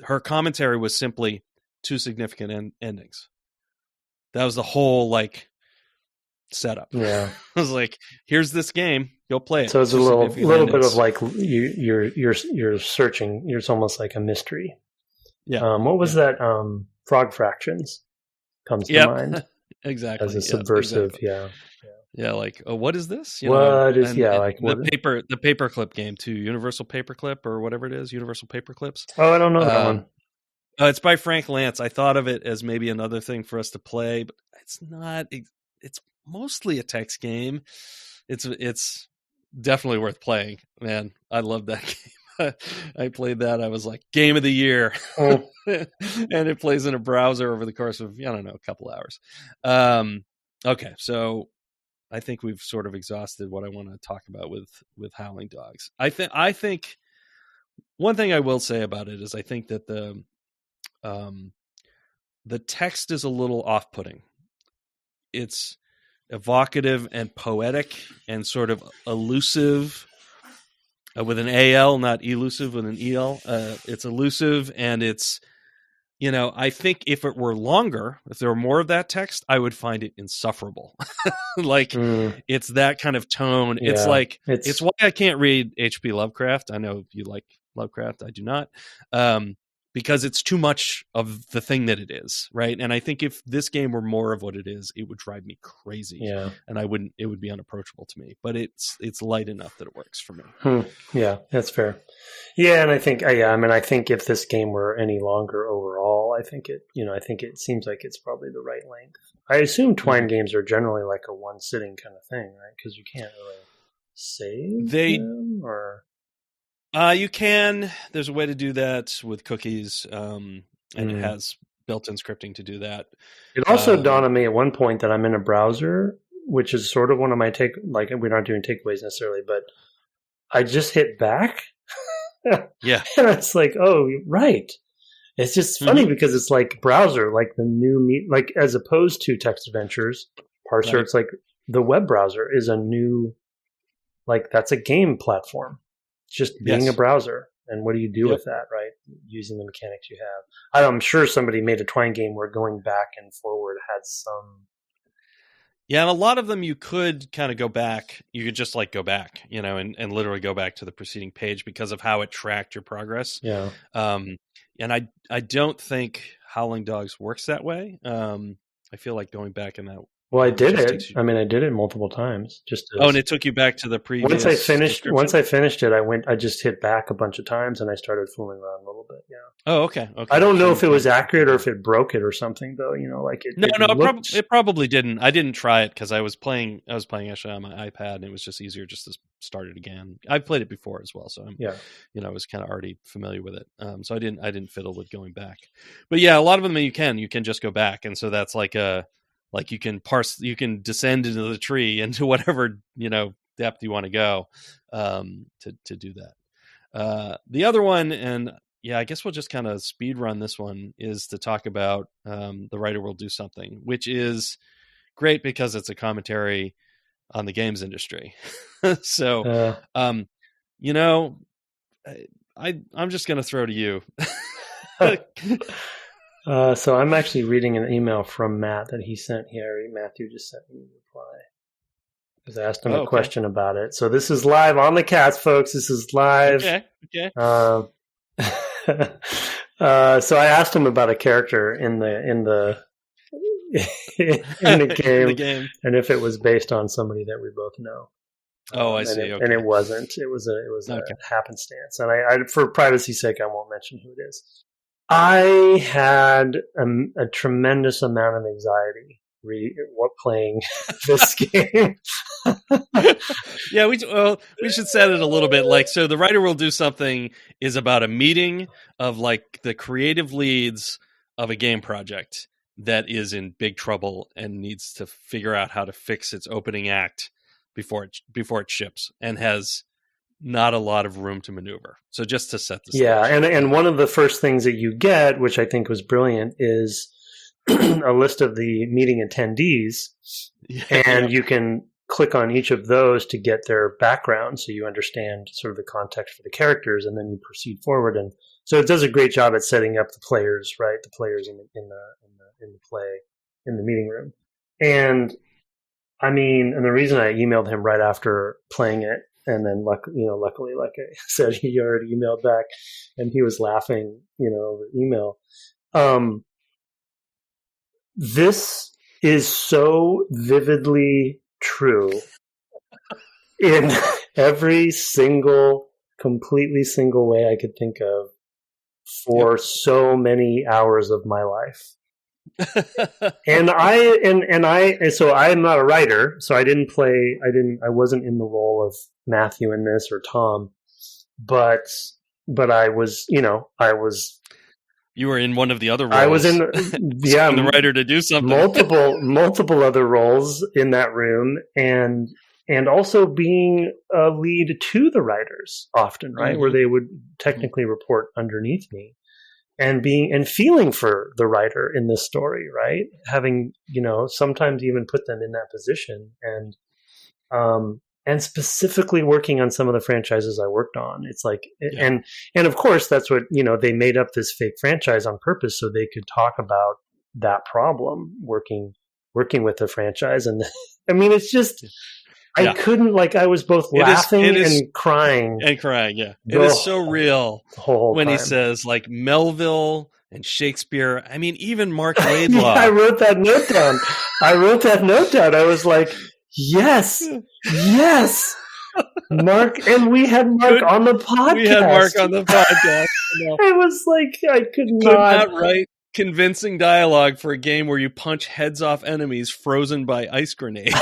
S2: her commentary was simply 2 significant endings. That was the whole like setup.
S1: Yeah,
S2: I was like, here's this game, go play it.
S1: So it's a little bit of like you're searching. It's almost like a mystery.
S2: Yeah.
S1: What was that? Frog Fractions comes to mind.
S2: Exactly.
S1: As a subversive.
S2: Exactly. Yeah. Like, what is this?
S1: The
S2: paperclip game too. Universal Paperclip or whatever it is. Universal Paperclips.
S1: Oh, I don't know that one.
S2: It's by Frank Lance. I thought of it as maybe another thing for us to play, but it's not. It's mostly a text game. It's definitely worth playing. Man, I love that game. I played that. I was like, game of the year. Oh. And it plays in a browser over the course of, I don't know, a couple hours. Okay, so I think we've sort of exhausted what I want to talk about with Howling Dogs. I think one thing I will say about it is I think that the text is a little off-putting. It's evocative and poetic and sort of allusive with an AL, not elusive with an EL. It's elusive, and it's, I think if it were longer, if there were more of that text, I would find it insufferable. It's that kind of tone. Yeah, it's why I can't read H.P. Lovecraft. I know you like Lovecraft. I do not. Because it's too much of the thing that it is, right? And I think if this game were more of what it is, it would drive me crazy. Yeah. And it would be unapproachable to me. But it's light enough that it works for me.
S1: Yeah, that's fair. Yeah, and I think I think if this game were any longer overall, I think it seems like it's probably the right length. I assume Twine games are generally like a one sitting kind of thing, right? Because you can't really save them or.
S2: You can. There's a way to do that with cookies, and it has built-in scripting to do that.
S1: It also dawned on me at one point that I'm in a browser, which is sort of one of my we're not doing takeaways necessarily, but I just hit back.
S2: Yeah.
S1: And it's like, oh, right. It's just funny because it's like browser, like the new like as opposed to text adventures, parser. Right. It's like the web browser is a new, like that's a game platform. Just being a browser, and what do you do with that, right? Using the mechanics you have. I'm sure somebody made a Twine game where going back and forward had some.
S2: Yeah, and a lot of them you could kind of go back. You could just like go back, and literally go back to the preceding page because of how it tracked your progress.
S1: Yeah.
S2: And I don't think Howling Dogs works that way. I feel like going back in that.
S1: Well, I did it. I did it multiple times.
S2: And it took you back to the previous.
S1: Once I finished it, I just hit back a bunch of times and I started fooling around a little bit. Yeah.
S2: Oh, okay.
S1: I don't know if it was accurate or if it broke it or something, though.
S2: It probably didn't. I didn't try it because I was playing actually on my iPad, and it was just easier just to start it again. I've played it before as well, so I was kind of already familiar with it. So I didn't fiddle with going back. But yeah, a lot of them you can just go back, and so that's like you can you can descend into the tree into whatever, depth you want to go, to do that. The other one, and I guess we'll just kind of speed run this one, is to talk about, The Writer Will Do Something, which is great because it's a commentary on the games industry. So, I'm just going to throw to you.
S1: So I'm actually reading an email from Matt that he sent here. Matthew just sent me a reply because I asked him a question about it. So this is live on the cats, folks. This is live.
S2: Okay.
S1: So I asked him about a character in the game, and if it was based on somebody that we both know.
S2: Oh, I see.
S1: And it wasn't. It was a happenstance. And I, for privacy's sake, I won't mention who it is. I had a tremendous amount of anxiety playing this game.
S2: Yeah, we should set it a little bit. So The Writer Will Do Something is about a meeting of like the creative leads of a game project that is in big trouble and needs to figure out how to fix its opening act before it ships, and has not a lot of room to maneuver. So just to set this
S1: stage. And one of the first things that you get, which I think was brilliant, is a list of the meeting attendees, and you can click on each of those to get their background, so you understand sort of the context for the characters, and then you proceed forward. And so it does a great job at setting up the players, right? The players in the play in the meeting room. And I mean, and the reason I emailed him right after playing it, and then luckily, like I said, he already emailed back, and he was laughing, over email. This is so vividly true in every completely single way I could think of for so many hours of my life. And so I'm not a writer, so I wasn't in the role of Matthew in this or Tom, but I was,
S2: you were in one of the other roles.
S1: I was in,
S2: the writer to do something.
S1: multiple other roles in that room, and also being a lead to the writers often, right? Mm-hmm. Where they would technically report underneath me, and feeling for the writer in this story, right? Having, sometimes even put them in that position, and specifically working on some of the franchises I worked on. It's like, and of course that's what, they made up this fake franchise on purpose so they could talk about that problem working with the franchise. And I mean, it's just, I couldn't, I was both laughing and crying.
S2: And crying, yeah. It is so real when he says, Melville and Shakespeare. I mean, even Mark Laidlaw.
S1: I wrote that note down. I was like, yes, Mark. And we had Mark on the podcast. It was like, I could not
S2: write convincing dialogue for a game where you punch heads off enemies frozen by ice grenades.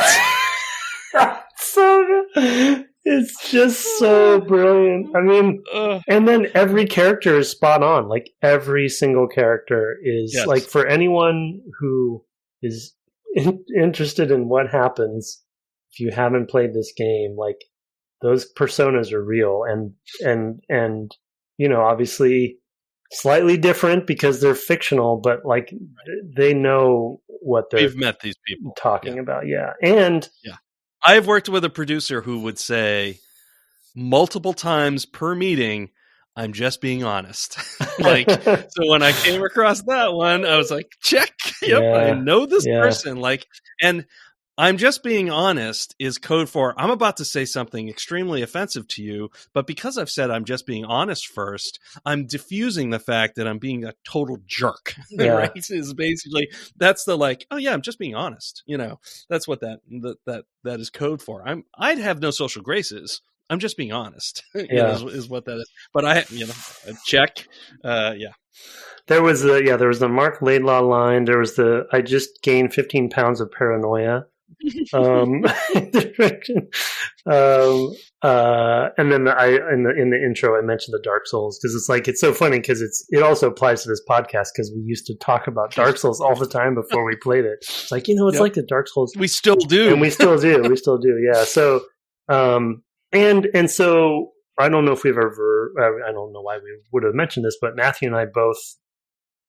S1: So good. It's just so brilliant. I mean, and then every character is spot on. Every single character is for anyone who is interested in what happens if you haven't played this game, those personas are real, and obviously slightly different because they're fictional, but they know what
S2: we've met these people
S1: talking about. And
S2: I've worked with a producer who would say multiple times per meeting, I'm just being honest. So when I came across that one, I was like, check. Yep, I know this person. And I'm just being honest is code for I'm about to say something extremely offensive to you, but because I've said I'm just being honest first, I'm diffusing the fact that I'm being a total jerk. Right? Is basically that's the I'm just being honest. That's what that is code for. I'd have no social graces. I'm just being honest. Is what that is. But I check.
S1: There was the Mark Laidlaw line. There was I just gained 15 pounds of paranoia. And then in the intro I mentioned the Dark Souls because it's so funny because it also applies to this podcast because we used to talk about Dark Souls all the time before we played it. It's like like the Dark Souls.
S2: We still do,
S1: and we still do. Yeah. So and so I don't know if we've ever. I don't know why we would have mentioned this, but Matthew and I both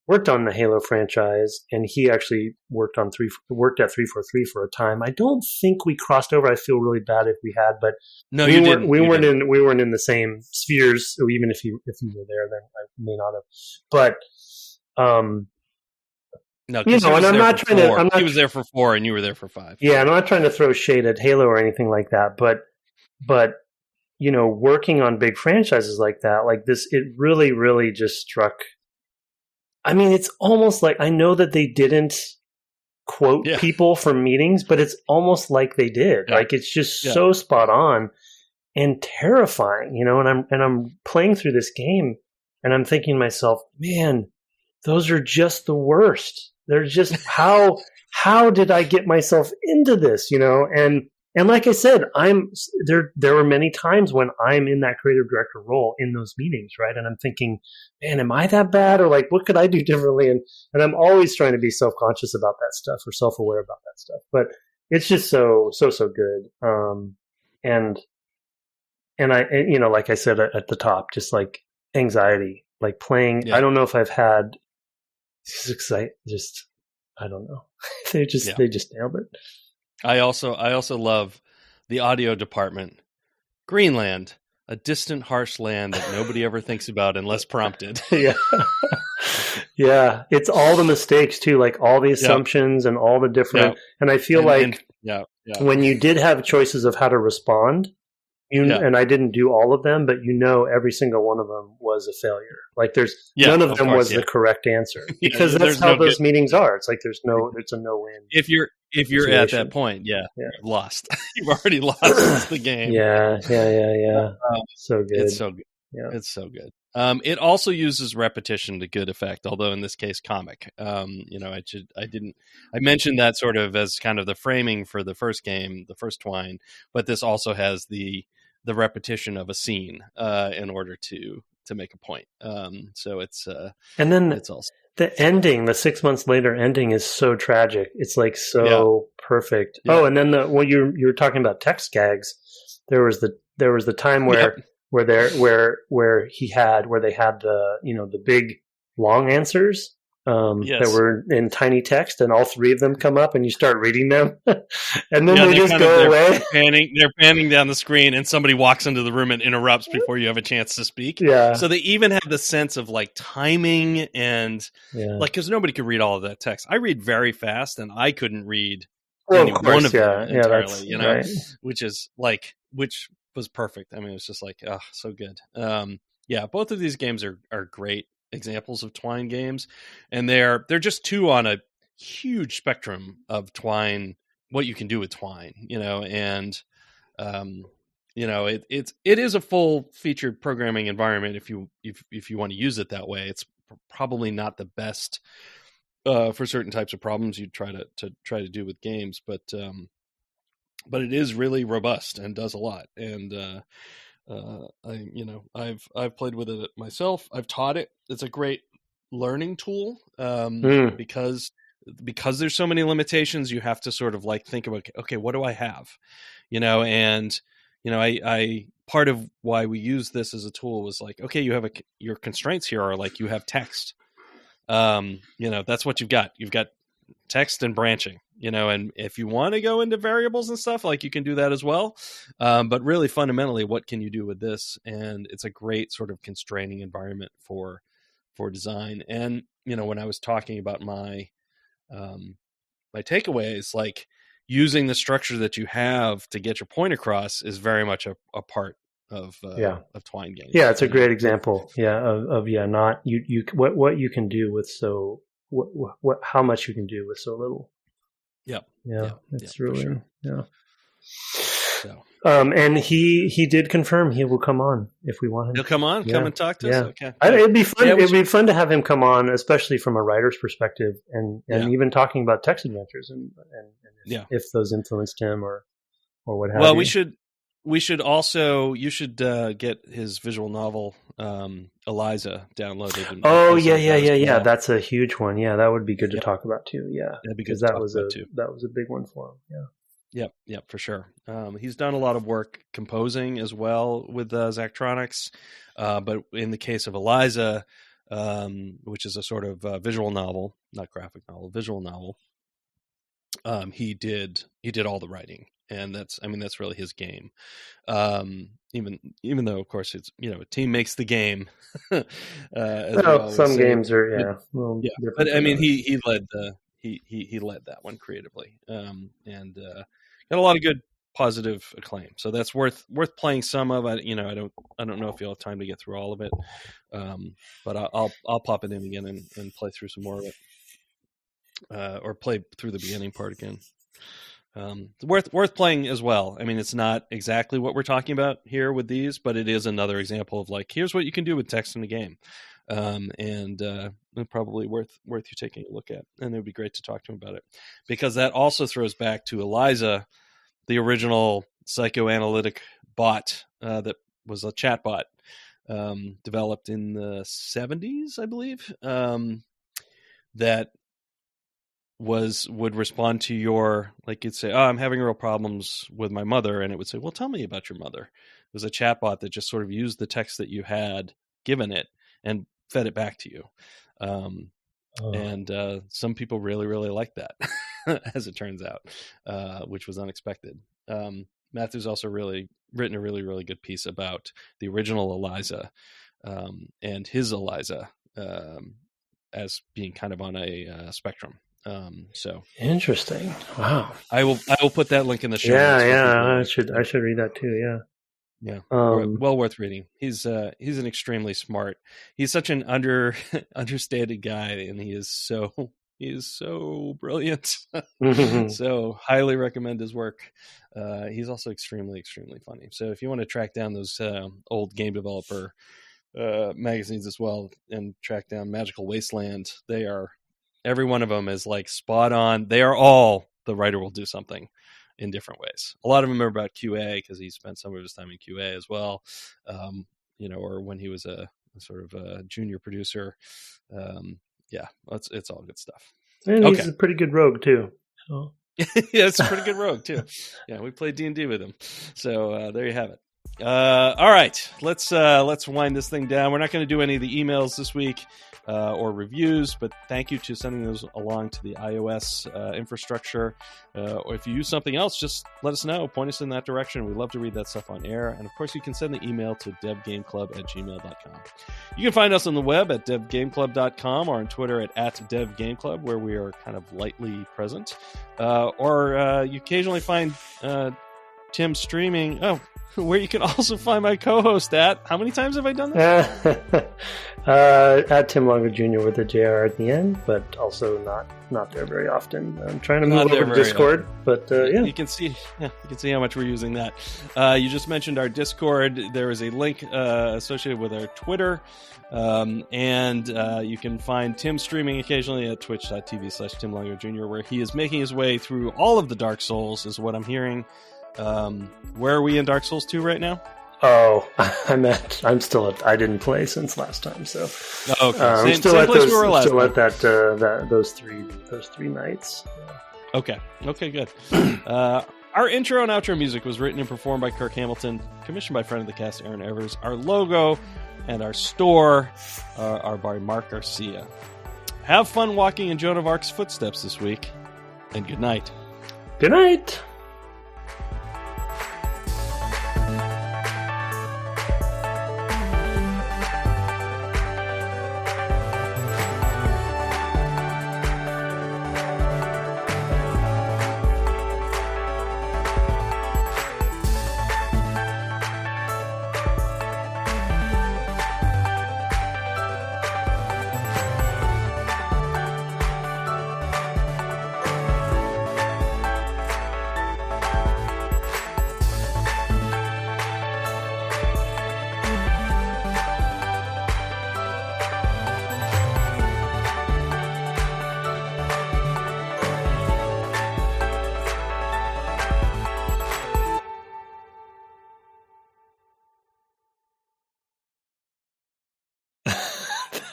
S1: worked on the Halo franchise, and he actually worked at 343 for a time. I don't think we crossed over. I feel really bad if we had, but
S2: no, you didn't.
S1: We weren't in the same spheres. So even if you were there, then I may not have. But
S2: no, and I'm not trying to. He was there for 4, and you were there for 5.
S1: Yeah, I'm not trying to throw shade at Halo or anything like that, but working on big franchises like that, like this, it really, really just struck. I mean, it's almost like I know that they didn't quote people from meetings, but it's almost like they did. Yeah. It's just so spot on and terrifying, and I'm playing through this game and I'm thinking to myself, man, those are just the worst. They're just how did I get myself into this, And like I said, there were many times when I'm in that creative director role in those meetings, right? And I'm thinking, man, am I that bad? Or what could I do differently? And I'm always trying to be self-conscious about that stuff or self-aware about that stuff. But it's just so good. And like I said at the top, just anxiety, playing. Yeah. I don't know if I've had I don't know. They just nailed it.
S2: I also love the audio department. Greenland, a distant, harsh land that nobody ever thinks about unless prompted.
S1: Yeah. Yeah. It's all the mistakes too, like all the assumptions and all the different, and I feel when you did have choices of how to respond, and I didn't do all of them, but every single one of them was a failure. Like none of them was the correct answer, because that's how those meetings are. It's like it's a no-win.
S2: If you're situation. At that point, you've lost. You've already lost the game.
S1: Yeah. So good.
S2: It's so good. Yeah. It's so good. It also uses repetition to good effect, although in this case comic. I mentioned that sort of as kind of the framing for the first game, the first Twine, but this also has the repetition of a scene in order to make a point. So it's
S1: and then
S2: it's also
S1: the ending, the 6 months later ending, is so tragic. It's like so perfect. Yeah. Oh, and then when you were talking about text gags, there was the time where they had the big long answers that were in tiny text, and all three of them come up, and you start reading them, and then they just go away.
S2: They're panning down the screen, and somebody walks into the room and interrupts before you have a chance to speak.
S1: Yeah.
S2: So they even have the sense of like timing and because nobody could read all of that text. I read very fast, and I couldn't read any one of them entirely. Right. Which was perfect. I mean, it was just like, oh, so good. Both of these games are great examples of Twine games, and they're just two on a huge spectrum of Twine, what you can do with Twine, and it is a full featured programming environment if you want to use it that way. It's probably not the best for certain types of problems you'd try to do with games, but it is really robust and does a lot. And I've played with it myself. I've taught it. It's a great learning tool because there's so many limitations. You have to sort of like think about, okay, what do I have? I part of why we use this as a tool was like, okay, you have your constraints here are like you have text. That's what you've got. You've got text and branching, and if you want to go into variables and stuff, like you can do that as well. But really fundamentally, what can you do with this? And it's a great sort of constraining environment for design. And, when I was talking about my takeaways, like using the structure that you have to get your point across is very much a part of Twine games.
S1: Yeah. It's a great example. Yeah. Of not what you can do with how much you can do with so little. It's really sure. So. And he did confirm he will come on if we want him.
S2: He'll come on, come and talk to us. Okay,
S1: it'd be fun. It'd be fun to have him come on, especially from a writer's perspective, and even talking about text adventures and if those influenced him or what have you.
S2: Well, we should also get his visual novel Eliza downloaded.
S1: Yeah. That's a huge one. Yeah, that would be good to talk about too. Yeah, because that was a big one for him. Yeah.
S2: Yep, for sure. He's done a lot of work composing as well with Zachtronics, but in the case of Eliza, which is a sort of visual novel, not graphic novel, visual novel, he did all the writing. And that's really his game. Even though, of course, it's a team makes the game.
S1: Some games are
S2: but I mean, he led that one creatively, and got a lot of good positive acclaim. So that's worth playing some of. I don't know if you'll have time to get through all of it, but I'll pop it in again and play through some more of it, or play through the beginning part again. Worth playing as well. I mean, it's not exactly what we're talking about here with these, but it is another example of like, here's what you can do with text in the game, and probably worth you taking a look at. And it would be great to talk to him about it, because that also throws back to Eliza, the original psychoanalytic bot that was a chat bot developed in the 70s, I believe, that would respond to your, like, you'd say, oh, I'm having real problems with my mother, and it would say, well, tell me about your mother. It was a chatbot that just sort of used the text that you had given it and fed it back to you. And some people really, really like that, as it turns out, which was unexpected. Matthew's also written a really, really good piece about the original Eliza and his Eliza as being kind of on a spectrum. So
S1: interesting. Wow.
S2: I will put that link in the show
S1: notes.
S2: Yeah.
S1: I should read that too. Yeah.
S2: Yeah. Well worth reading. He's an extremely smart. He's such an understated guy, and he is so brilliant. So highly recommend his work. He's also extremely, extremely funny. So if you want to track down those old game developer magazines as well, and track down Magical Wasteland, every one of them is like spot on. They are all The Writer Will Do Something in different ways. A lot of them are about QA because he spent some of his time in QA as well, or when he was a sort of a junior producer. It's all good stuff.
S1: And he's a pretty good rogue too. So.
S2: Yeah, it's a pretty good rogue too. Yeah, we played D&D with him. So there you have it. All right, let's wind this thing down. We're not going to do any of the emails this week or reviews, but thank you to sending those along to the iOS infrastructure. Or if you use something else, just let us know. Point us in that direction. We'd love to read that stuff on air. And of course, you can send the email to devgameclub@gmail.com. You can find us on the web at devgameclub.com or on Twitter at devgameclub, where we are kind of lightly present. Or you occasionally find Tim streaming. Where you can also find my co-host at. How many times have I done that?
S1: At Tim Longer Jr. with a JR at the end, but also not there very often. I'm trying to move over to Discord, but yeah. You can see
S2: how much we're using that. You just mentioned our Discord. There is a link associated with our Twitter, and you can find Tim streaming occasionally at twitch.tv/Tim Longer Jr., where he is making his way through all of the Dark Souls, is what I'm hearing. Where are we in Dark Souls 2 right now?
S1: Oh, I'm still at. I didn't play since last time, so
S2: okay.
S1: Same place we were last time. Still at those three nights.
S2: Yeah. Okay, good. Our intro and outro music was written and performed by Kirk Hamilton, commissioned by friend of the cast Aaron Evers. Our logo and our store are by Mark Garcia. Have fun walking in Joan of Arc's footsteps this week, and good night.
S1: Good night.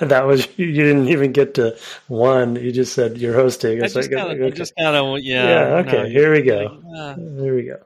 S1: That was, you didn't even get to one. You just said you're hosting.
S2: Yeah.
S1: Okay, here we go. Here we go.